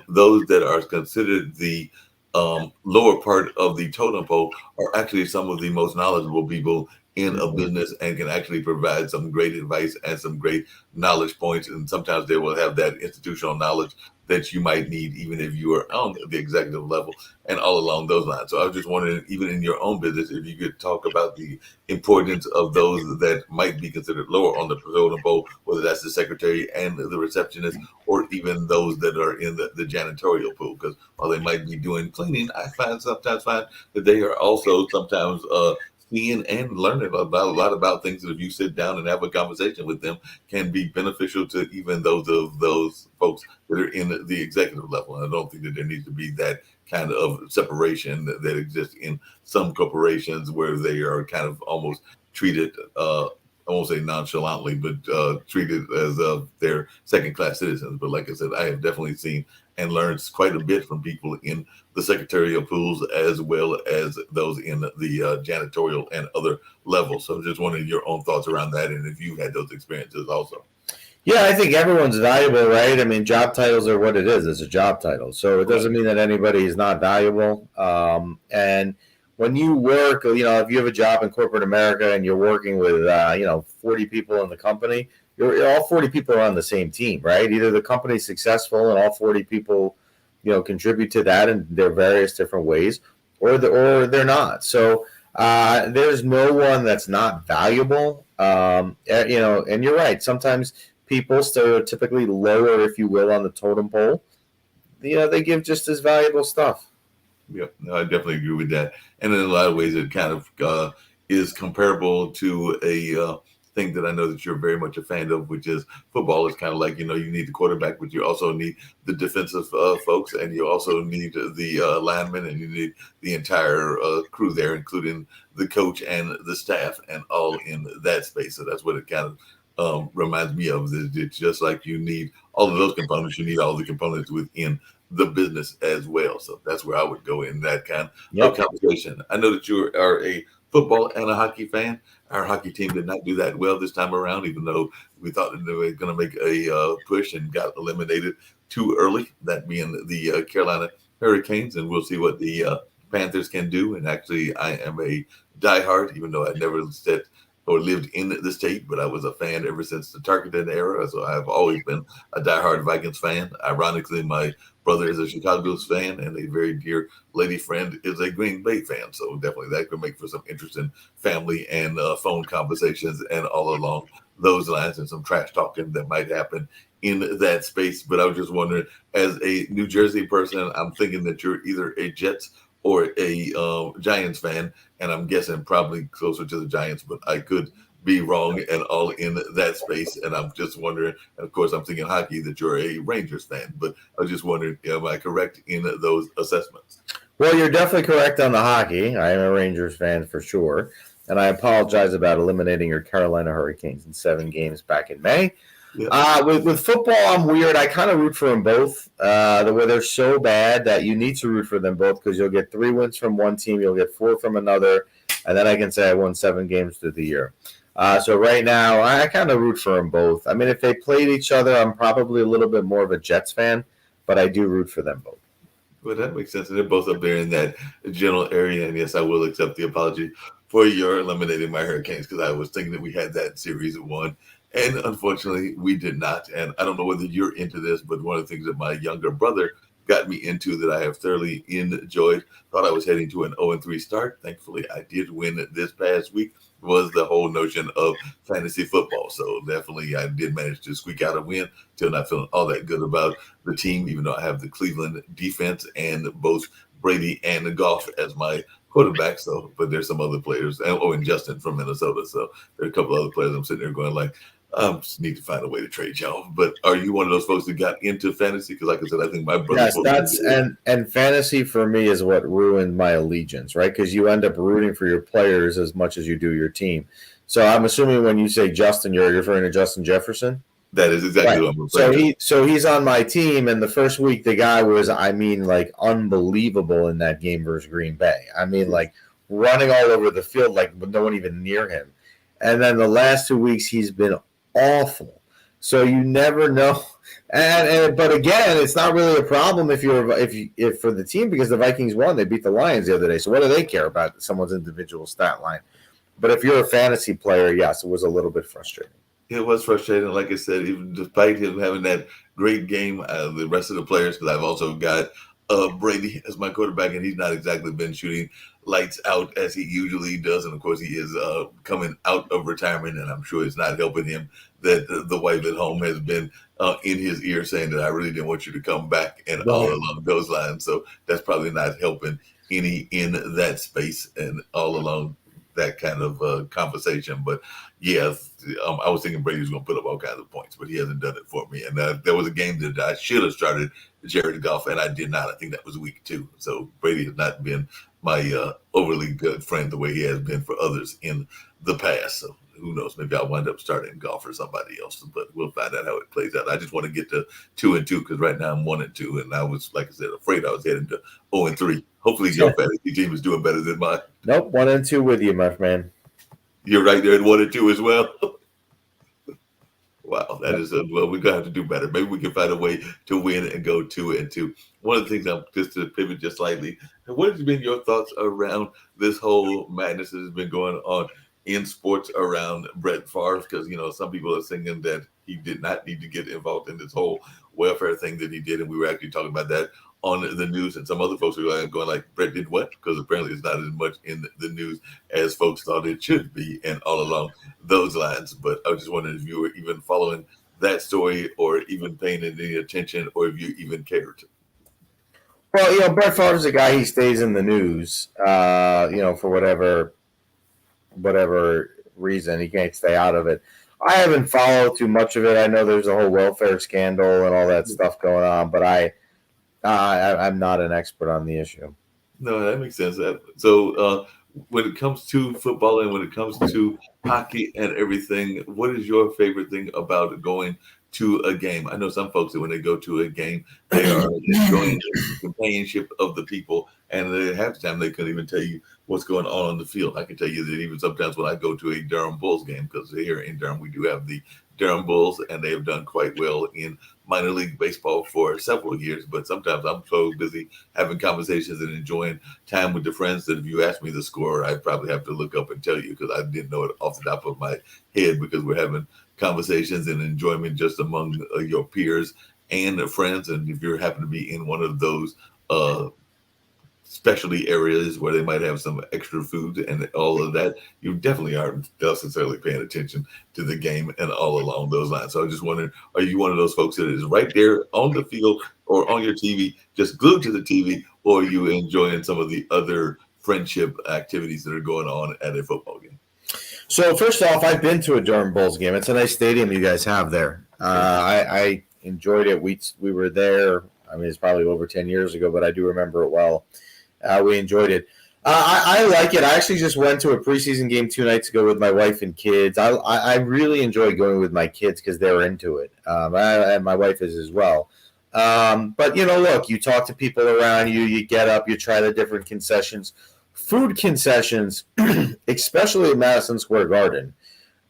those that are considered the lower part of the totem pole are actually some of the most knowledgeable people in a Mhm. business and can actually provide some great advice and some great knowledge points. And sometimes they will have that institutional knowledge that you might need, even if you are on the executive level and all along those lines. So I was just wondering, even in your own business, if you could talk about the importance of those that might be considered lower on the totem pole, whether that's the secretary and the receptionist, or even those that are in the janitorial pool. Because while they might be doing cleaning, I sometimes find that they are also sometimes seeing and learning about a lot about things that if you sit down and have a conversation with them can be beneficial to even those folks that are in the executive level. And I don't think that there needs to be that kind of separation that exists in some corporations where they are kind of almost treated I won't say nonchalantly, but treated as their second class citizens. But like I said, I have definitely seen and learned quite a bit from people in the secretarial pools as well as those in the janitorial and other levels. So just wondering your own thoughts around that and if you had those experiences also. Yeah, I think everyone's valuable, right? I mean, job titles are what it is. It's a job title. So it Right. doesn't mean that anybody is not valuable. And when you work, if you have a job in corporate America and you're working with, 40 people in the company, you're all 40 people are on the same team, right? Either the company's successful and all 40 people, contribute to that in their various different ways, or they're not. So there's no one that's not valuable. And you're right. Sometimes people stereotypically lower, if you will, on the totem pole, they give just as valuable stuff. Yeah, no, I definitely agree with that. And in a lot of ways, it kind of is comparable to a thing that I know that you're very much a fan of, which is football. Is kind of like you need the quarterback, but you also need the defensive folks, and you also need the linemen, and you need the entire crew there, including the coach and the staff, and all in that space. So that's what it kind of reminds me of. It's just like you need all of those components. You need all the components within the business as well. So that's where I would go in that kind of Yep. conversation. I know that you are a football and a hockey fan. Our hockey team did not do that well this time around, even though we thought that they were going to make a push and got eliminated too early, that being the Carolina Hurricanes. And we'll see what the Panthers can do. And actually, I am a diehard, even though I never said or lived in the state, but I was a fan ever since the Tarkenton era. So I've always been a diehard Vikings fan. Ironically, my brother is a Chicago's fan, and a very dear lady friend is a Green Bay fan. So definitely that could make for some interesting family and phone conversations and all along those lines, and some trash talking that might happen in that space. But I was just wondering, as a New Jersey person, I'm thinking that you're either a Jets or a Giants fan, and I'm guessing probably closer to the Giants, but I could be wrong and all in that space. And I'm just wondering, and of course, I'm thinking hockey that you're a Rangers fan, but I was just wondering, am I correct in those assessments? Well, you're definitely correct on the hockey. I am a Rangers fan for sure. And I apologize about eliminating your Carolina Hurricanes in 7 games back in May. Yeah. With football, I'm weird. I kind of root for them both. The way they're so bad that you need to root for them both because you'll get 3 wins from one team, you'll get 4 from another, and then I can say I won 7 games through the year. So right now, I kind of root for them both. I mean, if they played each other, I'm probably a little bit more of a Jets fan, but I do root for them both. Well, that makes sense. And they're both up there in that general area. And yes, I will accept the apology for your eliminating my Hurricanes because I was thinking that we had that series at one. And unfortunately, we did not. And I don't know whether you're into this, but one of the things that my younger brother got me into that I have thoroughly enjoyed, thought I was heading to an 0-3 start. Thankfully, I did win this past week, was the whole notion of fantasy football. So definitely I did manage to squeak out a win, still not feeling all that good about the team, even though I have the Cleveland defense and both Brady and Goff as my quarterback. So, but there's some other players, and Justin from Minnesota. So there are a couple other players I'm sitting there going like, just need to find a way to trade y'all. But are you one of those folks that got into fantasy? Because like I said, I think my brother's Yes, supposed to that's do it. and fantasy for me is what ruined my allegiance, right? Because you end up rooting for your players as much as you do your team. So I'm assuming when you say Justin, you're referring to Justin Jefferson. That is exactly Right. what I'm referring to. So he's on my team, and the first week the guy was, I mean, like unbelievable in that game versus Green Bay. I mean, like running all over the field, like with no one even near him. And then the last 2 weeks he's been awful. So you never know. And but again, it's not really a problem if for the team, because the Vikings won, they beat the Lions the other day. So what do they care about someone's individual stat line? But if you're a fantasy player, yes, it was a little bit frustrating. It was frustrating, like I said, even despite him having that great game, the rest of the players, because I've also got Brady as my quarterback, and he's not exactly been shooting lights out as he usually does. And of course, he is coming out of retirement, and I'm sure it's not helping him that the wife at home has been in his ear saying that I really didn't want you to come back, and all Right. along those lines. So that's probably not helping any in that space and all along that kind of conversation. But yeah, I was thinking Brady was going to put up all kinds of points, but he hasn't done it for me. And there was a game that I should have started Jared Goff, and I did not. I think that was week 2. So Brady has not been my overly good friend the way he has been for others in the past. So who knows? Maybe I'll wind up starting Goff for somebody else, but we'll find out how it plays out. I just want to get to 2-2 because right now I'm 1-2, and I was, like I said, afraid I was heading to 0-3. Hopefully, your fantasy team is doing better than mine. Nope, 1-2 with you, my man. You're right there at 1-2 as well. Wow, that is well. We're gonna have to do better. Maybe we can find a way to win and go 2-2. One of the things I'm just to pivot just slightly. What has been your thoughts around this whole madness that has been going on in sports around Brett Favre? Because some people are thinking that he did not need to get involved in this whole welfare thing that he did, and we were actually talking about that on the news. And some other folks are going like, Brett did what? Because apparently it's not as much in the news as folks thought it should be, and all along those lines. But I was just wondering if you were even following that story, or even paying any attention, or if you even cared. Well, Brett Favre's a guy. He stays in the news, for whatever reason. He can't stay out of it. I haven't followed too much of it. I know there's a whole welfare scandal and all that stuff going on, but I'm not an expert on the issue. No, that makes sense. So, when it comes to football and when it comes to hockey and everything, what is your favorite thing about going to a game? I know some folks that when they go to a game, they are enjoying the companionship of the people, and at halftime they couldn't even tell you what's going on the field. I can tell you that even sometimes when I go to a Durham Bulls game, because here in Durham we do have the Durham Bulls, and they have done quite well in minor league baseball for several years. But sometimes I'm so busy having conversations and enjoying time with the friends that if you ask me the score, I'd probably have to look up and tell you because I didn't know it off the top of my head, because we're having conversations and enjoyment just among your peers and friends. And if you happen to be in one of those specialty areas where they might have some extra food and all of that, you definitely aren't necessarily paying attention to the game and all along those lines. So I was just wondering, are you one of those folks that is right there on the field or on your TV, just glued to the TV, or are you enjoying some of the other friendship activities that are going on at a football game? So first off, I've been to a Durham Bulls game. It's a nice stadium you guys have there. I enjoyed it. We were there. I mean, it's probably over 10 years ago, but I do remember it well. We enjoyed it. I like it. I actually just went to a preseason game 2 nights ago with my wife and kids. I really enjoy going with my kids because they're into it. And my wife is as well. But, look, you talk to people around you. You get up. You try the different concessions. Food concessions, especially at Madison Square Garden,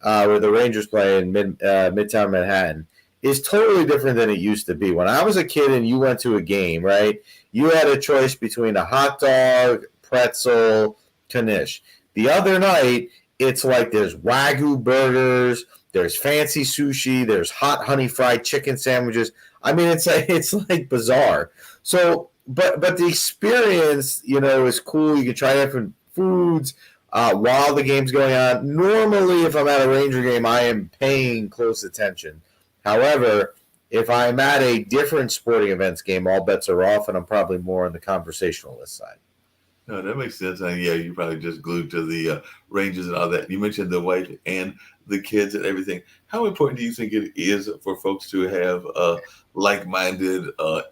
where the Rangers play in Midtown Manhattan, is totally different than it used to be. When I was a kid and you went to a game, right, you had a choice between a hot dog, pretzel, knish. The other night, it's like there's Wagyu burgers, there's fancy sushi, there's hot honey fried chicken sandwiches. I mean, it's like bizarre. So, but the experience, is cool. You can try different foods while the game's going on. Normally, if I'm at a Ranger game, I am paying close attention. However, if I'm at a different sporting events game, all bets are off, and I'm probably more on the conversationalist side. No, that makes sense. And yeah, you probably just glued to the Rangers and all that. You mentioned the wife and the kids and everything. How important do you think it is for folks to have like-minded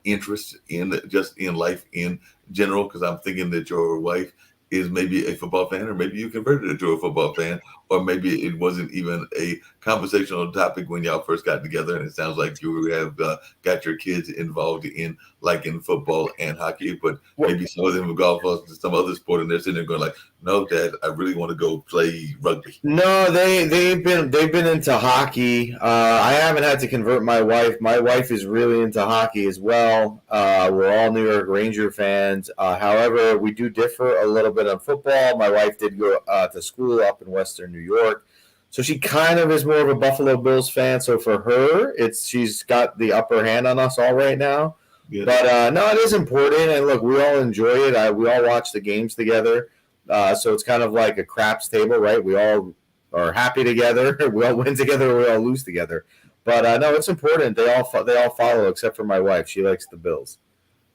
interest in just in life in general? Because I'm thinking that your wife is maybe a football fan, or maybe you converted her to a football fan, or maybe it wasn't even a conversational topic when y'all first got together. And it sounds like you have got your kids involved in like in football and hockey, but maybe some of them have golf or some other sport, and they're sitting there going like, "No, Dad, I really want to go play rugby." No, they've been into hockey. I haven't had to convert my wife. My wife is really into hockey as well. We're all New York Ranger fans. However, we do differ a little bit on football. My wife did go to school up in Western New York, so she kind of is more of a Buffalo Bills fan. So for her, she's got the upper hand on us all right now. Yeah. But no, it is important, and look, we all enjoy it. We all watch the games together. So it's kind of like a craps table, right? We all are happy together. We all win together. We all lose together. But no, it's important. They all follow, except for my wife. She likes the Bills.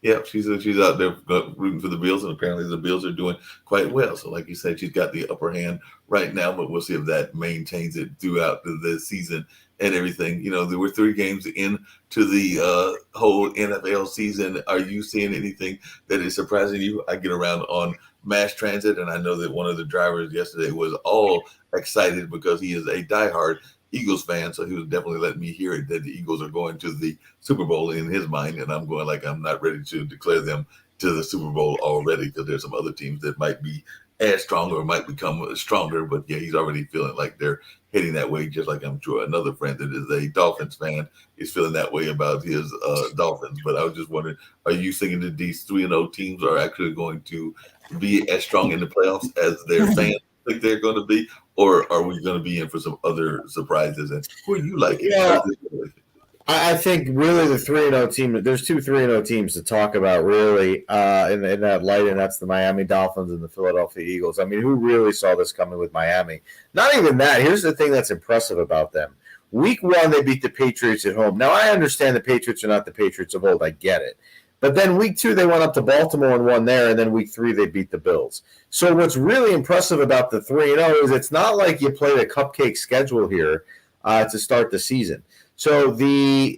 Yeah, she's out there rooting for the Bills, and apparently the Bills are doing quite well. So, like you said, she's got the upper hand right now, but we'll see if that maintains it throughout the season and everything. There were 3 games into the whole NFL season. Are you seeing anything that is surprising you? I get around on mass transit, and I know that one of the drivers yesterday was all excited because he is a diehard Eagles fan, so he was definitely letting me hear it that the Eagles are going to the Super Bowl in his mind, and I'm going like I'm not ready to declare them to the Super Bowl already because there's some other teams that might be as strong or might become stronger, but yeah, he's already feeling like they're heading that way, just like I'm sure another friend that is a Dolphins fan is feeling that way about his Dolphins. But I was just wondering, are you thinking that these 3-0 teams are actually going to be as strong in the playoffs as their fans think they're going to be, or are we going to be in for some other surprises? And who are you liking? Yeah, I think really the 3-0 team. There's 2 3-0 teams to talk about really in that light, and that's the Miami Dolphins and the Philadelphia Eagles. I mean, who really saw this coming with Miami? Not even that. Here's the thing that's impressive about them. Week 1, they beat the Patriots at home. Now, I understand the Patriots are not the Patriots of old. I get it. But then week 2, they went up to Baltimore and won there, and then week 3, they beat the Bills. So what's really impressive about the 3-0 is it's not like you played a cupcake schedule here to start the season. So the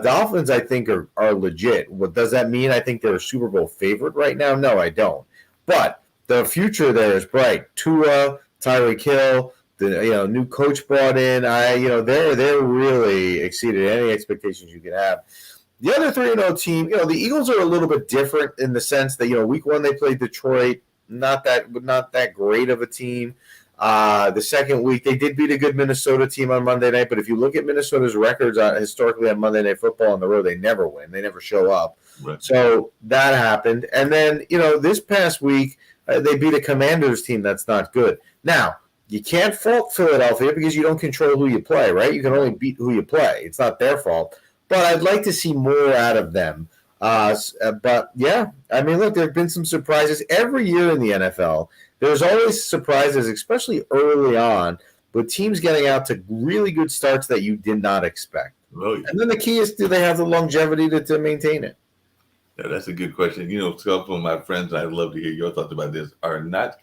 Dolphins, I think, are legit. What does that mean? I think they're a Super Bowl favorite right now? No, I don't. But the future there is bright. Tua, Tyreek Hill, the new coach brought in. They're really exceeded any expectations you could have. The other 3-0 team, the Eagles are a little bit different in the sense that, week 1 they played Detroit, not that great of a team. The second week they did beat a good Minnesota team on Monday night, but if you look at Minnesota's records historically on Monday Night Football on the road, they never win. They never show up. Right. So that happened. And then, this past week they beat a Commanders team that's not good. Now, you can't fault Philadelphia because you don't control who you play, right? You can only beat who you play. It's not their fault. But I'd like to see more out of them. But, yeah, I mean, look, there have been some surprises. Every year in the NFL, there's always surprises, especially early on, with teams getting out to really good starts that you did not expect. Oh, yeah. And then the key is, do they have the longevity to maintain it? Yeah, that's a good question. A couple of my friends, and I'd love to hear your thoughts about this, are not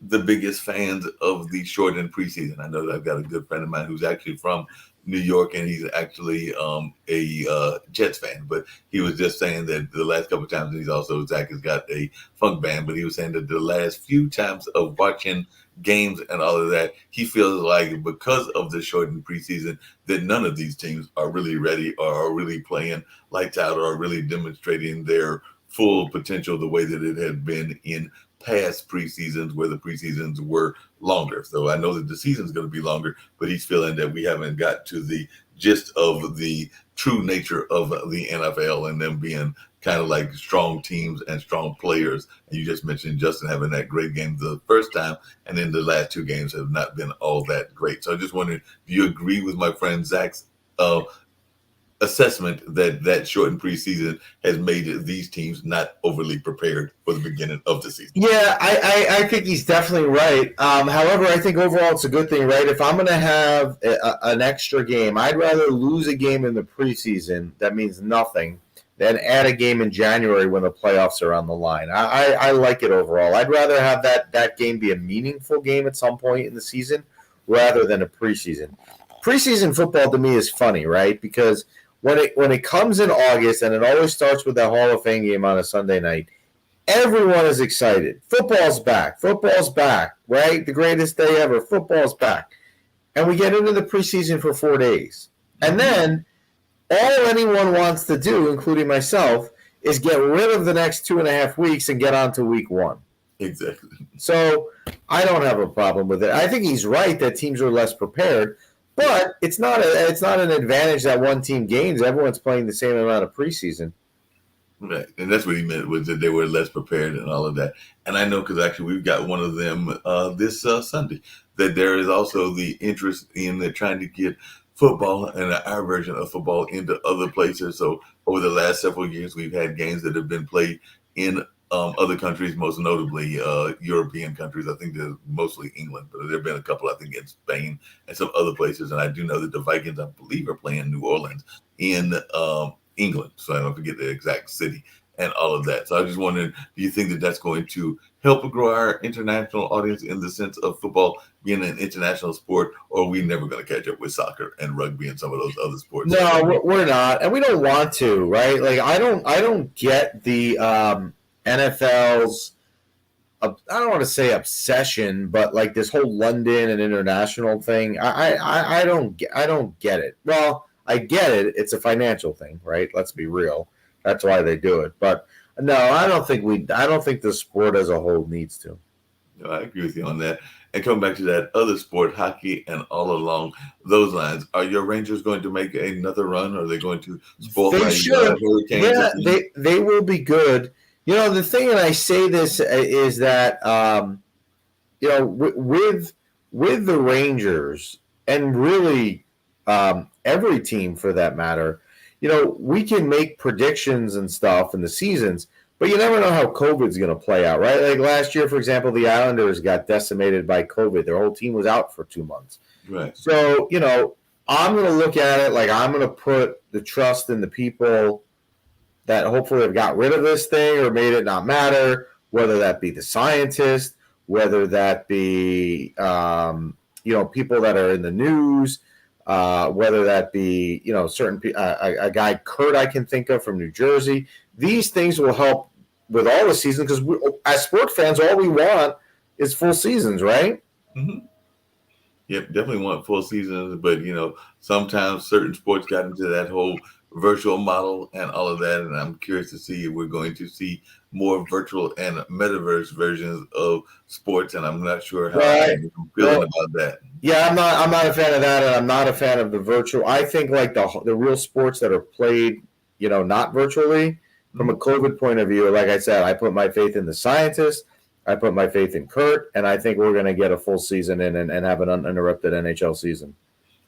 the biggest fans of the shortened preseason. I know that I've got a good friend of mine who's actually from New York, and he's actually a Jets fan. But he was just saying that the last couple of times, and he's also, Zach has got a funk band, but he was saying that the last few times of watching games and all of that, he feels like because of the shortened preseason, that none of these teams are really ready or are really playing lights out or are really demonstrating their full potential the way that it had been in past preseasons where the preseasons were longer. So I know that the season's going to be longer, but he's feeling that we haven't got to the gist of the true nature of the NFL and them being kind of like strong teams and strong players. And you just mentioned Justin having that great game the first time, and then the last 2 games have not been all that great. So I just wondering, do you agree with my friend Zach's assessment that shortened preseason has made these teams not overly prepared for the beginning of the season? Yeah, I think he's definitely right. However, I think overall it's a good thing, right? If I'm going to have an extra game, I'd rather lose a game in the preseason that means nothing than add a game in January when the playoffs are on the line. I like it overall. I'd rather have that game be a meaningful game at some point in the season rather than a preseason. Preseason football to me is funny, right? Because when it comes in August, and it always starts with that Hall of Fame game on a Sunday night, everyone is excited. Football's back. Football's back, right? The greatest day ever. Football's back. And we get into the preseason for 4 days. And then all anyone wants to do, including myself, is get rid of the next 2.5 weeks and get on to week one. Exactly. So I don't have a problem with it. I think he's right that teams are less prepared, but it's not an advantage that one team gains. Everyone's playing the same amount of preseason. Right, and that's what he meant, was that they were less prepared and all of that. And I know, because actually we've got one of them this Sunday, that there is also the interest in trying to get football and our version of football into other places. So over the last several years, we've had games that have been played in other countries, most notably European countries. I think they're mostly England, but there have been a couple, I think, in Spain and some other places. And I do know that the Vikings, I believe, are playing New Orleans in England. So I don't forget the exact city and all of that. So I was just wondering, do you think that that's going to help grow our international audience in the sense of football being an international sport, or are we never going to catch up with soccer and rugby and some of those other sports? No, we're not, and we don't want to, right? Like I don't get the NFL's. I don't want to say obsession, but like this whole London and international thing. I don't get it. Well, I get it. It's a financial thing, right? Let's be real. That's why they do it. But no, I don't think the sport as a whole needs to. No, I agree with you on that. And coming back to that other sport, hockey, and all along those lines, are your Rangers going to make another run? Or are they going to spoil They by should. Hurricanes? Yeah, they will be good. You know, the thing, and I say this is that with the Rangers and really every team for that matter, we can make predictions and stuff in the seasons, but you never know how COVID's going to play out, right? Like last year, for example, the Islanders got decimated by COVID. Their whole team was out for 2 months. Right. So, I'm going to look at it like I'm going to put the trust in the people that hopefully have got rid of this thing or made it not matter, whether that be the scientists, whether that be, people that are in the news, whether that be, certain a guy, Kurt, I can think of from New Jersey. These things will help with all the seasons because as sport fans, all we want is full seasons, right? Mm-hmm. Yep, definitely want full seasons, but sometimes certain sports got into that whole virtual model and all of that, and I'm curious to see if we're going to see more virtual and metaverse versions of sports, and I'm not sure how I'm feeling about that. Yeah, I'm not a fan of that, and I'm not a fan of the virtual. I think like the real sports that are played, not virtually, from a COVID point of view, like I said, I put my faith in the scientists. I put my faith in Kurt, and I think we're going to get a full season in and have an uninterrupted NHL season.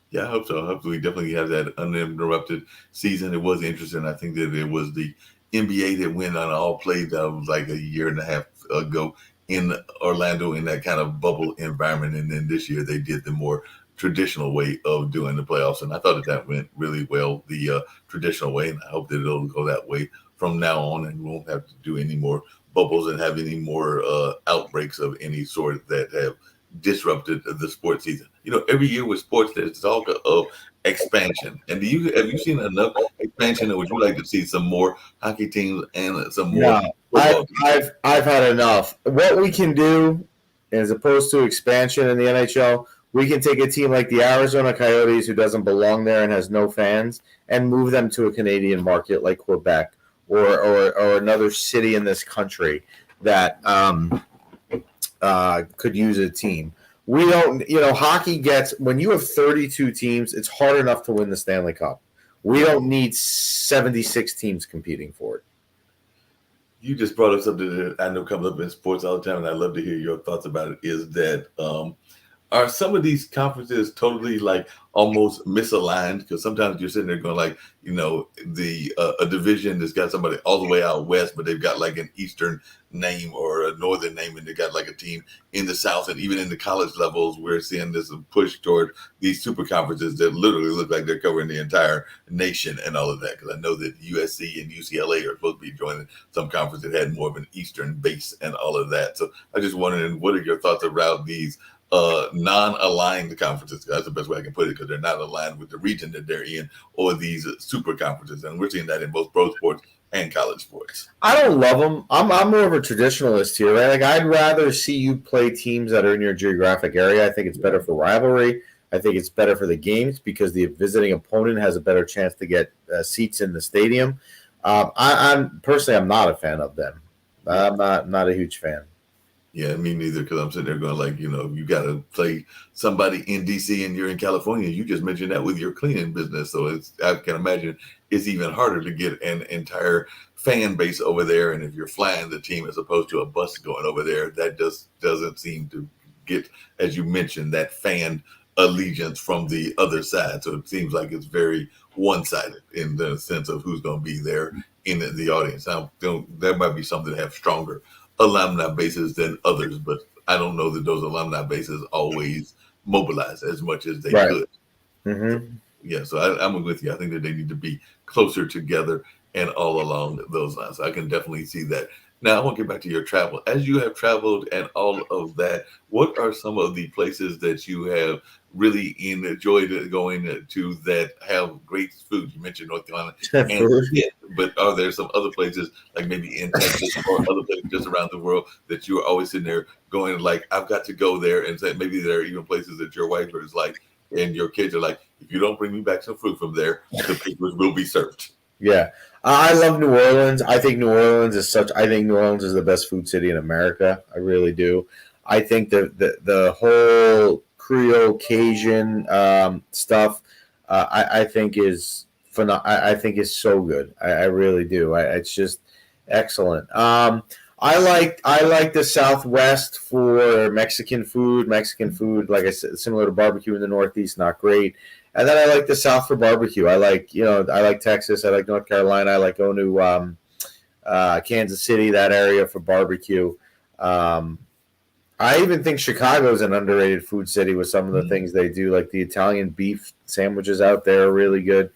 Yeah, I hope so. Hopefully, we definitely have that uninterrupted season. It was interesting. I think that it was the NBA that went on all play that was like a year and a half ago in Orlando in that kind of bubble environment. And then this year they did the more traditional way of doing the playoffs. And I thought that went really well, the traditional way. And I hope that it'll go that way from now on, and we won't have to do any more bubbles and have any more outbreaks of any sort that have disrupted the sports season. Every year with sports, there's talk of expansion. And have you seen enough expansion, or would you like to see some more hockey teams and some more? No, I've had enough. What we can do, as opposed to expansion in the NHL, we can take a team like the Arizona Coyotes, who doesn't belong there and has no fans, and move them to a Canadian market like Quebec or another city in this country that could use a team. We don't, hockey gets, when you have 32 teams, it's hard enough to win the Stanley Cup. We don't need 76 teams competing for it. You just brought up something that I know comes up in sports all the time, and I'd love to hear your thoughts about it, is that are some of these conferences totally like almost misaligned? Because sometimes you're sitting there going like, a division that's got somebody all the way out west, but they've got like an Eastern name or a Northern name, and they got like a team in the South. And even in the college levels, we're seeing this push toward these super conferences that literally look like they're covering the entire nation and all of that. Because I know that USC and UCLA are supposed to be joining some conference that had more of an Eastern base and all of that. So I just wondering, what are your thoughts around these non-aligned conferences? That's the best way I can put it, because they're not aligned with the region that they're in, or these super conferences. And we're seeing that in both pro sports and college sports. I don't love them. I'm more of a traditionalist here, right? Like I'd rather see you play teams that are in your geographic area. I think it's better for rivalry. I think it's better for the games because the visiting opponent has a better chance to get seats in the stadium. I'm personally, I'm not a fan of them. Yeah. I'm not a huge fan. Yeah, me neither. Because I'm sitting there going like, you got to play somebody in DC and you're in California. You just mentioned that with your cleaning business, so I can imagine it's even harder to get an entire fan base over there. And if you're flying the team as opposed to a bus going over there, that just doesn't seem to get, as you mentioned, that fan allegiance from the other side. So it seems like it's very one-sided in the sense of who's going to be there in the audience. Now, there might be some that have stronger alumni bases than others, but I don't know that those alumni bases always mobilize as much as they Right. could. So, Mm-hmm. yeah, so I'm with you. I think that they need to be closer together and all along those lines. So I can definitely see that. Now, I want to get back to your travel. As you have traveled and all of that, what are some of the places that you have really enjoyed going to that have great food? You mentioned North Carolina and Food. yeah, but are there some other places like maybe in Texas or other places just around the world that you are always sitting there going like, I've got to go there, and say maybe there are even places that your wife is like, and your kids are like, if you don't bring me back some food from there, the papers will be served. Yeah, I love New Orleans. I think New Orleans is such. I think New Orleans is the best food city in America. I really do. I think the whole Creole Cajun stuff. I think is I think is so good. I really do. It's just excellent. I like the Southwest for Mexican food. Mexican food, like I said, similar to barbecue in the Northeast, not great. And then I like the South for barbecue. I like Texas. I like North Carolina. I like going to Kansas City, that area for barbecue. Um, I even think Chicago is an underrated food city with some of the things they do, like the Italian beef sandwiches out there are really good.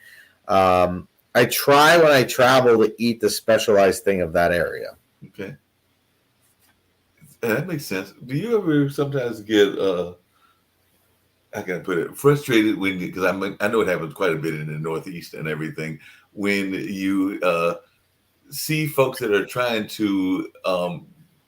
I try when I travel to eat the specialized thing of that area. Okay, that makes sense. Do you ever sometimes get I can put it frustrated when because I know it happens quite a bit in the Northeast and everything when you see folks that are trying to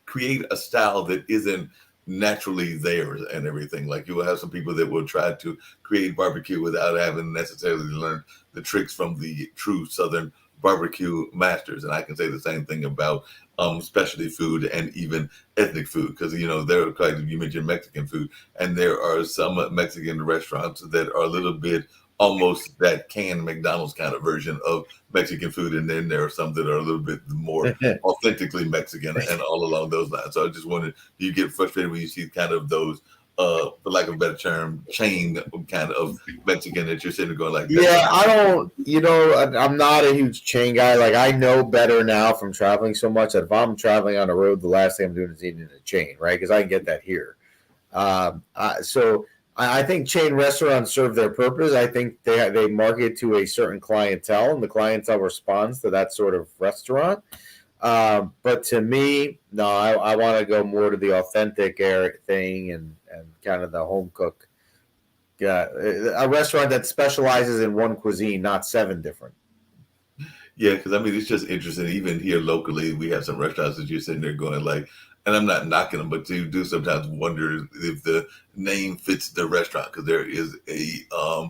create a style that isn't naturally theirs and everything. Like you will have some people that will try to create barbecue without having necessarily learned the tricks from the true Southern barbecue masters. And I can say the same thing about specialty food and even ethnic food because there are quite you mentioned Mexican food and there are some Mexican restaurants that are a little bit almost that canned McDonald's kind of version of Mexican food, and then there are some that are a little bit more authentically Mexican and all along those lines. So I just wondered, do you get frustrated when you see kind of those, for lack of a better term, chain kind of Mexican that you're sitting there going like, Yeah, I don't. I'm not a huge chain guy. Like I know better now from traveling so much that if I'm traveling on the road, the last thing I'm doing is eating a chain, right? Because I can get that here. So I think chain restaurants serve their purpose. I think they market to a certain clientele, and the clientele responds to that sort of restaurant. But to me, no, I want to go more to the authentic thing and kind of the home cook. Yeah, a restaurant that specializes in one cuisine, not seven different. yeah, because I mean, it's just interesting. Even here locally, we have some restaurants that you're sitting there going like, and I'm not knocking them, but you do sometimes wonder if the name fits the restaurant because there is a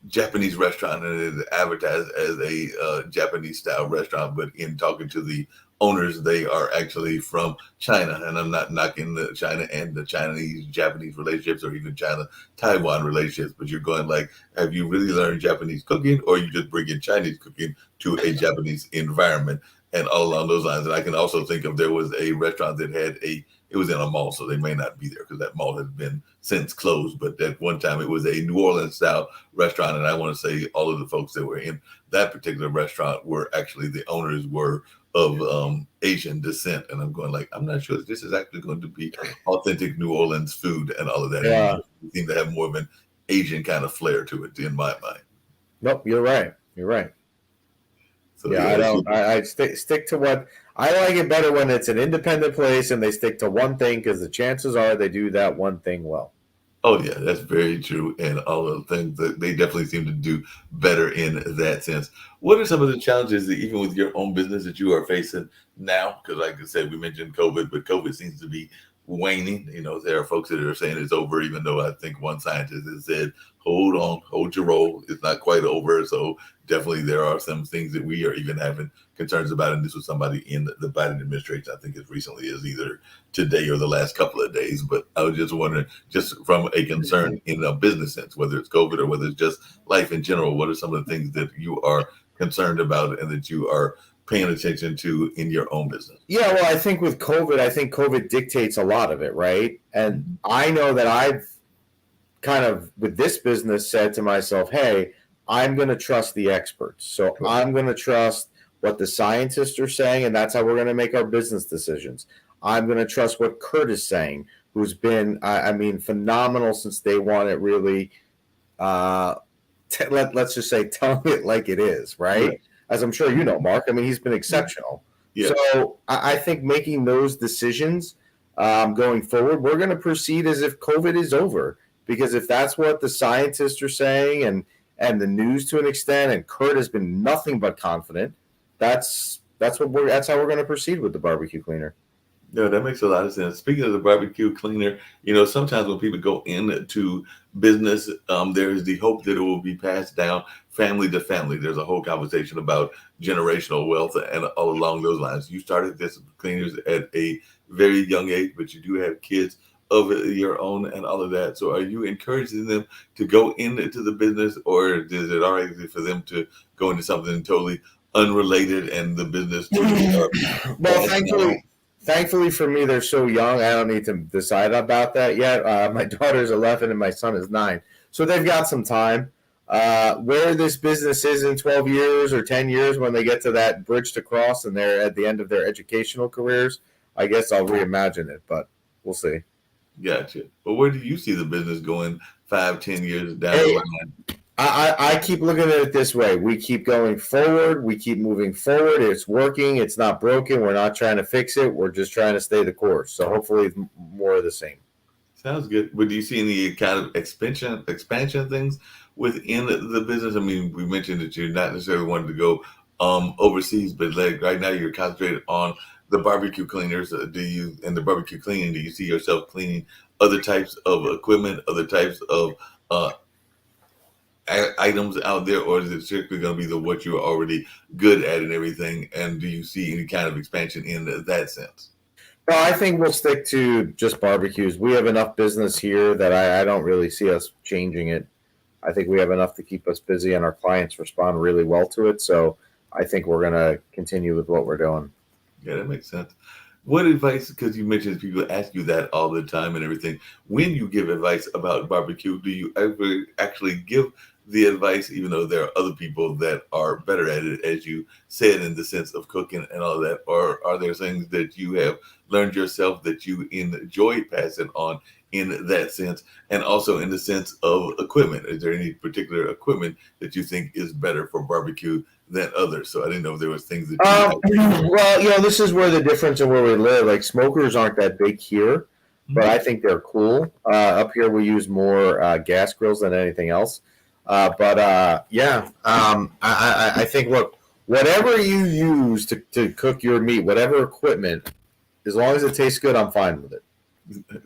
Japanese restaurant and it is advertised as a Japanese style restaurant. But in talking to the owners, they are actually from China. And I'm not knocking the China and the Chinese Japanese relationships or even China Taiwan relationships. But you're going like, have you really learned Japanese cooking or you just bringing Chinese cooking to a Japanese environment? And all along those lines. And I can also think of there was a restaurant that had it was in a mall, so they may not be there because that mall has been since closed. But at one time, it was a New Orleans style restaurant, and I want to say all of the folks that were in that particular restaurant were actually the owners were of Asian descent. And I'm going like, I'm not sure if this is actually going to be authentic New Orleans food and all of that. Yeah. And it seemed to have more of an Asian kind of flair to it in my mind. Nope, you're right. You're right. So Yeah, I don't. I stick to what I like it better when it's an independent place and they stick to one thing because the chances are they do that one thing well. Oh yeah, that's very true, and all of the things that they definitely seem to do better in that sense. What are some of the challenges that even with your own business that you are facing now? Because, like I said, we mentioned COVID, but COVID seems to be waning. There are folks that are saying it's over, even though I think one scientist has said, "Hold on, hold your roll. It's not quite over." So definitely, there are some things that we are even having concerns about, and this was somebody in the Biden administration. I think as recently as either today or the last couple of days. But I was just wondering, just from a concern in a business sense, whether it's COVID or whether it's just life in general, what are some of the things that you are concerned about and that you are paying attention to in your own business? Yeah, well, I think with COVID, I think COVID dictates a lot of it, right? And I know that I've kind of with this business said to myself, hey, I'm going to trust the experts. So I'm going to trust what the scientists are saying, and that's how we're going to make our business decisions. I'm going to trust what Kurt is saying, who's been, I mean, phenomenal since day one. It really, uh, let's just say, telling it like it is, right? Right. As I'm sure you know, Mark. I mean, he's been exceptional. Yeah. So I think making those decisions going forward, we're going to proceed as if COVID is over, because if that's what the scientists are saying and the news to an extent, and Kurt has been nothing but confident, that's how we're going to proceed with the barbecue cleaner. No, that makes a lot of sense. Speaking of the barbecue cleaner, sometimes when people go into business, there is the hope that it will be passed down family to family. There's a whole conversation about generational wealth and all along those lines. You started this cleaners at a very young age, but you do have kids of your own and all of that. So are you encouraging them to go into the business, or is it already for them to go into something totally unrelated and the business to Well, pass down? thankfully for me, they're so young. I don't need to decide about that yet. My daughter's 11 and my son is 9, so they've got some time. Where this business is in 12 years or 10 years, when they get to that bridge to cross and they're at the end of their educational careers, I guess I'll reimagine it, but we'll see. Gotcha. But where do you see the business going 5, 10 years down the Hey, line? I keep looking at it this way. We keep going forward. We keep moving forward. It's working. It's not broken. We're not trying to fix it. We're just trying to stay the course. So hopefully it's more of the same. Sounds good. But do you see any kind of expansion things within the business? I mean, we mentioned that you're not necessarily wanting to go overseas, but like right now you're concentrated on the barbecue cleaners. Do you and the barbecue cleaning? Do you see yourself cleaning other types of equipment, other types of uh, items out there, or is it strictly going to be the what you're already good at and everything? And do you see any kind of expansion in that sense? Well, I think we'll stick to just barbecues. We have enough business here that I don't really see us changing it. I think we have enough to keep us busy, and our clients respond really well to it. So I think we're going to continue with what we're doing. Yeah, that makes sense. What advice, because you mentioned people ask you that all the time and everything, when you give advice about barbecue, do you ever actually give the advice, even though there are other people that are better at it, as you said, in the sense of cooking and all that? Or are there things that you have learned yourself that you enjoy passing on in that sense? And also in the sense of equipment, is there any particular equipment that you think is better for barbecue than others? So I didn't know if there was things that you Well, this is where the difference of where we live. Like smokers aren't that big here, but like. I think they're cool. Up here, we use more gas grills than anything else. But yeah, I think look, whatever you use to cook your meat, whatever equipment, as long as it tastes good, I'm fine with it.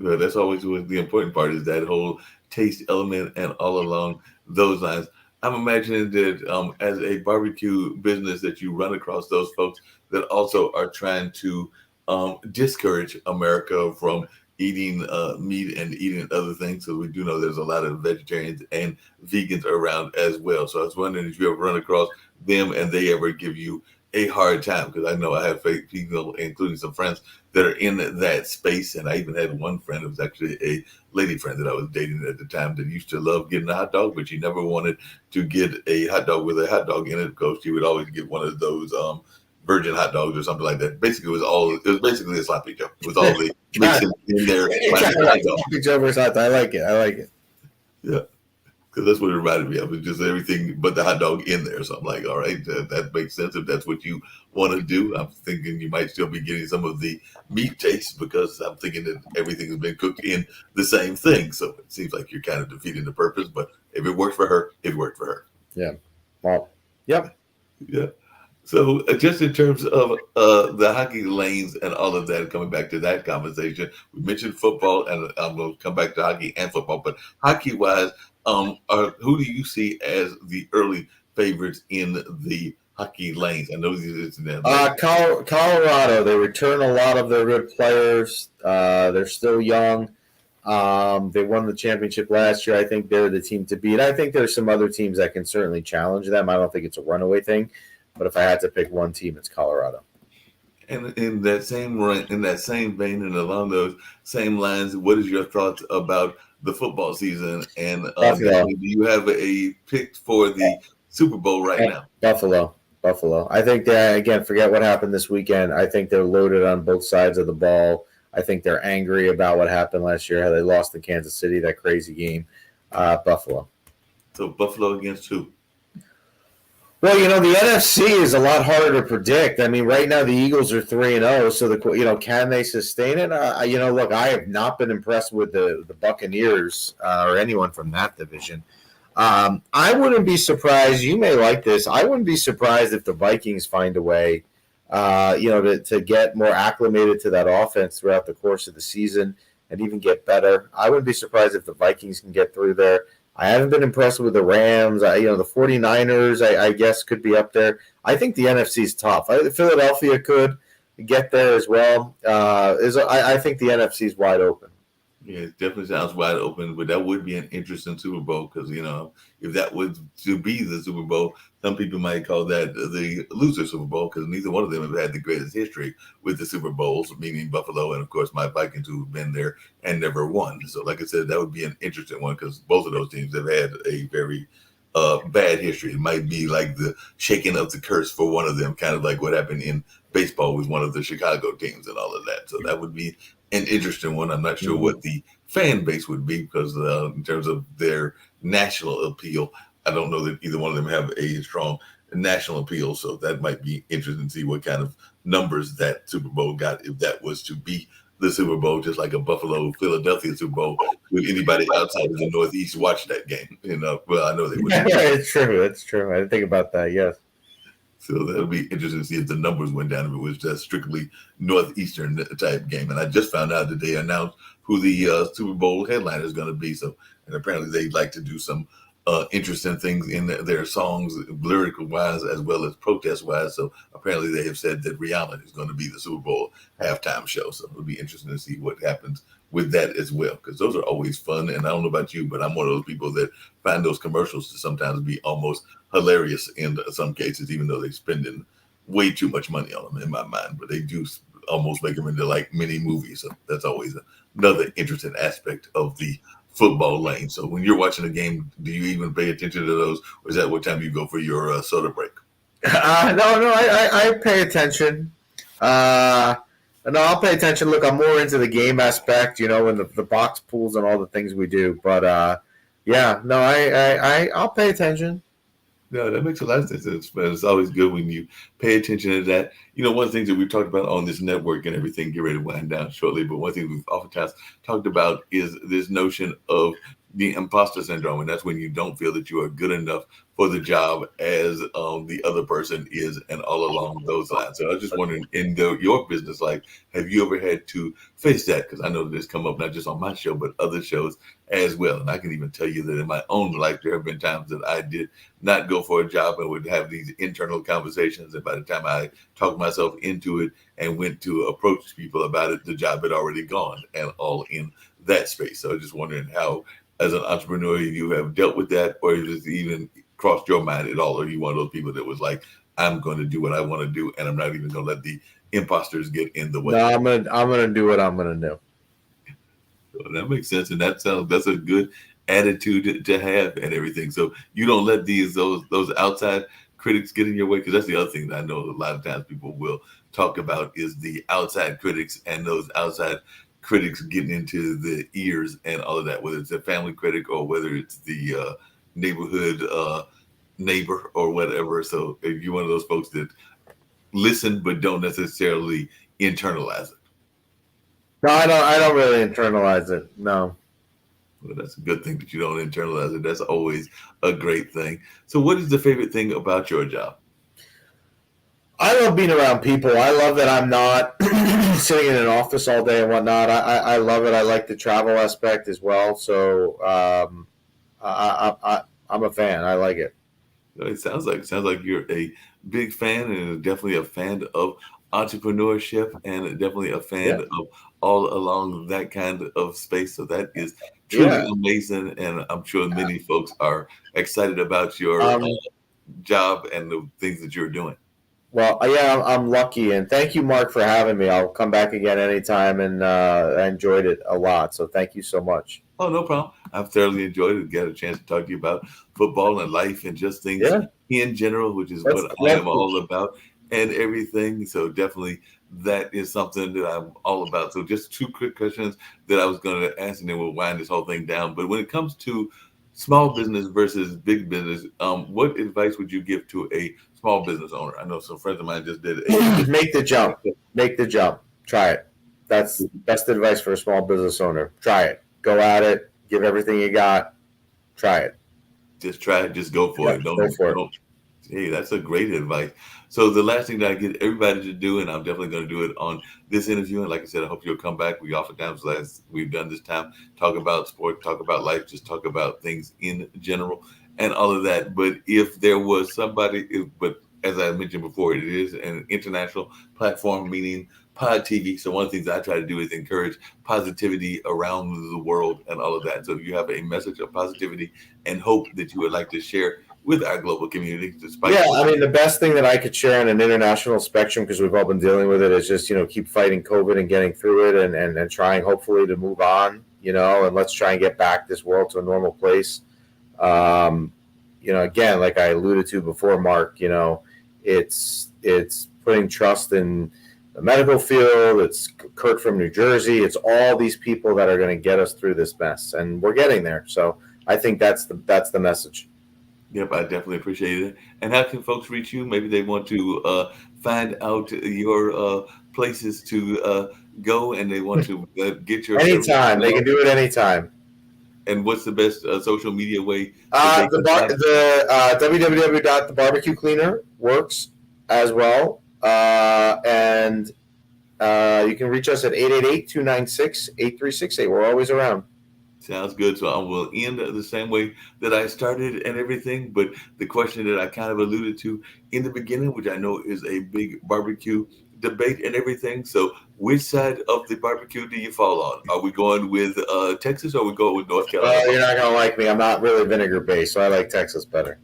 Well, that's always what the important part is, that whole taste element and all along those lines. I'm imagining that as a barbecue business that you run across those folks that also are trying to discourage America from eating meat and eating other things. So we do know there's a lot of vegetarians and vegans around as well. So I was wondering if you ever run across them and they ever give you a hard time, because I know I have people, including some friends, that are in that space. And I even had one friend who was actually a lady friend that I was dating at the time that used to love getting a hot dog, but she never wanted to get a hot dog with a hot dog in it, because she would always get one of those virgin hot dogs or something like that. Basically, it was basically a sloppy Joe. It was all the God, mixing in there it like kind a of hot like dog. sloppy joe versus hot dog. I like it. I like it. Yeah. because that's what it reminded me of. It's just everything but the hot dog in there. So I'm like, all right, that makes sense if that's what you want to do. I'm thinking you might still be getting some of the meat taste because I'm thinking that everything has been cooked in the same thing. So it seems like you're kind of defeating the purpose. But if it worked for her, it worked for her. Yeah. Well, yep. Yeah. So, just in terms of the hockey lanes and all of that, coming back to that conversation, we mentioned football, and I'm going to come back to hockey and football. But hockey wise, who do you see as the early favorites in the hockey lanes? I know it's in Atlanta. Colorado, they return a lot of their good players. They're still young. They won the championship last year. I think they're the team to beat. I think there's some other teams that can certainly challenge them. I don't think it's a runaway thing, but if I had to pick one team, it's Colorado. And in that same vein, and along those same lines, what is your thoughts about the football season? And Buffalo. definitely, do you have a pick for the Super Bowl right now? Buffalo. Buffalo. I think that, again, forget what happened this weekend. I think they're loaded on both sides of the ball. I think they're angry about what happened last year, how they lost in Kansas City, that crazy game. Buffalo. So Buffalo against who? Well, the NFC is a lot harder to predict. I mean, right now the Eagles are 3-0, so can they sustain it? Look, I have not been impressed with the Buccaneers or anyone from that division. I wouldn't be surprised. You may like this. I wouldn't be surprised if the Vikings find a way, to get more acclimated to that offense throughout the course of the season and even get better. I wouldn't be surprised if the Vikings can get through there. I haven't been impressed with the Rams. The 49ers, I guess, could be up there. I think the NFC is tough. Philadelphia could get there as well. I think the NFC is wide open. Yeah, it definitely sounds wide open, but that would be an interesting Super Bowl because if that was to be the Super Bowl, some people might call that the loser Super Bowl because neither one of them have had the greatest history with the Super Bowls, meaning Buffalo and of course my Vikings who've been there and never won. So, like I said, that would be an interesting one because both of those teams have had a very bad history. It might be like the shaking of the curse for one of them, kind of like what happened in baseball with one of the Chicago teams and all of that. So that would be an interesting one. I'm not sure what the fan base would be because in terms of their national appeal, I don't know that either one of them have a strong national appeal. So that might be interesting to see what kind of numbers that Super Bowl got if that was to be the Super Bowl, just like a Buffalo Philadelphia Super Bowl. Would anybody outside of the Northeast watch that game? Well, I know they would. Yeah, it's true. It's true. I didn't think about that. Yes. So that'll be interesting to see if the numbers went down, if it was just strictly Northeastern type game. And I just found out that they announced who the Super Bowl headliner is going to be. So, and apparently they like to do some interesting things in their songs, lyrical wise as well as protest wise. So apparently they have said that Rihanna is going to be the Super Bowl halftime show. So it'll be interesting to see what happens with that as well, because those are always fun. And I don't know about you, but I'm one of those people that find those commercials to sometimes be almost hilarious in some cases, even though they're spending way too much money on them in my mind. But they do almost make them into like mini movies. So that's always another interesting aspect of the football lane. So when you're watching a game, do you even pay attention to those, or is that what time you go for your soda break? No, I pay attention. No, I'll pay attention. Look, I'm more into the game aspect, and the box pools and all the things we do. But yeah, no, I'll pay attention. No, that makes a lot of sense. It's always good when you pay attention to that. One of the things that we've talked about on this network and everything, get ready to wind down shortly, but one thing we've oftentimes talked about is this notion of the imposter syndrome. And that's when you don't feel that you are good enough for the job as the other person is, and all along those lines. So I was just wondering, in your business life, have you ever had to face that? Because I know that it's come up not just on my show, but other shows as well. And I can even tell you that in my own life, there have been times that I did not go for a job and would have these internal conversations. And by the time I talked myself into it and went to approach people about it, the job had already gone, and all in that space. So I was just wondering how, as an entrepreneur, you have dealt with that, or is it even crossed your mind at all? Or are you one of those people that was like, I'm going to do what I want to do, and I'm not even going to let the imposters get in the way? No, I'm gonna do what I'm gonna do. So that makes sense, and that's a good attitude to have and everything. So you don't let those outside critics get in your way, because that's the other thing that I know a lot of times people will talk about is the outside critics, and those outside critics getting into the ears and all of that, whether it's a family critic or whether it's the neighborhood neighbor or whatever. So if you're one of those folks that listen but don't necessarily internalize it. No, I don't. I don't really internalize it. No. Well, that's a good thing that you don't internalize it. That's always a great thing. So, what is the favorite thing about your job? I love being around people. I love that I'm not sitting in an office all day and whatnot. I love it. I like the travel aspect as well. So I'm a fan. I like it. It sounds like you're a big fan and definitely a fan of entrepreneurship and definitely a fan Yeah. of all along that kind of space. So that is truly Yeah. amazing, and I'm sure many folks are excited about your Um, job and the things that you're doing. well, yeah, I'm lucky, and thank you, Mark, for having me. I'll come back again anytime, and I enjoyed it a lot. So thank you so much. Oh, no problem. I've thoroughly enjoyed it. Get a chance to talk to you about football and life and just things Yeah, in general, which is let's what I let's am all about and everything. So definitely that is something that I'm all about. So just two quick questions that I was going to ask, and then we'll wind this whole thing down. But when it comes to small business versus big business, what advice would you give to a small business owner? I know some friends of mine just did a make the jump. Make the jump. Try it. That's best advice for a small business owner. Try it. Go at it. Give everything you got. Try it. just try it, just go for Yep, it. go for it. Don't. Hey, that's a great advice. So the last thing that I get everybody to do, and I'm definitely going to do it on this interview. And like I said, I hope you'll come back. We oftentimes, as we've done this time, talk about sport, talk about life, just talk about things in general and all of that. But if there was somebody, but as I mentioned before, it is an international platform, meaning pod TV. So one of the things I try to do is encourage positivity around the world and all of that. So if you have a message of positivity and hope that you would like to share with our global community, despite Yeah, I mean, the best thing that I could share on an international spectrum, because we've all been dealing with it, is just, keep fighting COVID and getting through it and trying hopefully to move on, and let's try and get back this world to a normal place. Um, again, like I alluded to before, Mark, it's putting trust in the medical field. It's Kurt from New Jersey. It's all these people that are going to get us through this mess, and we're getting there. So I think that's the message. Yep, I definitely appreciate it. And how can folks reach you? Maybe they want to find out your places to go, and they want to get your services. Anytime they can do it anytime. And what's the best social media way that they The can bar, find? the www.thebarbecuecleaner works as well, and you can reach us at 888-296-8368. We're always around. Sounds good. So I will end the same way that I started and everything. But the question that I kind of alluded to in the beginning, which I know is a big barbecue debate and everything. So which side of the barbecue do you fall on? Are we going with Texas or are we going with North Carolina? You're not gonna like me. I'm not really vinegar based, so I like Texas better.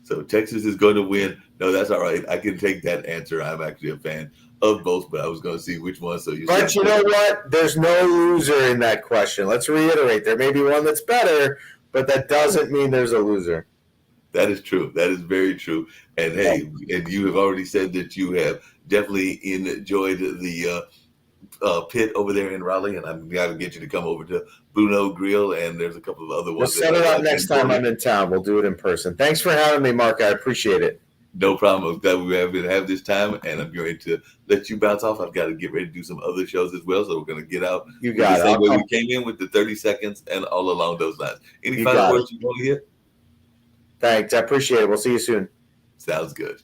So Texas is going to win. No, that's all right. I can take that answer. I'm actually a fan of both, but I was going to see which one. So you But you know what? There's no loser in that question. Let's reiterate. There may be one that's better, but that doesn't mean there's a loser. That is true. That is very true. And hey, and you have already said that you have definitely enjoyed the pit over there in Raleigh, and I'm got to get you to come over to Bruno Grill, and there's a couple of other We'll ones. set it up next time I'm in town. We'll do it in person. Thanks for having me, Mark. I appreciate it. No problem. I'm glad we were able to have this time, and I'm going to let you bounce off. I've got to get ready to do some other shows as well, so we're going to get out. You got the it. same way we came in with the 30 seconds and all along those lines. Any final words you want to hear? Thanks. I appreciate it. We'll see you soon. Sounds good.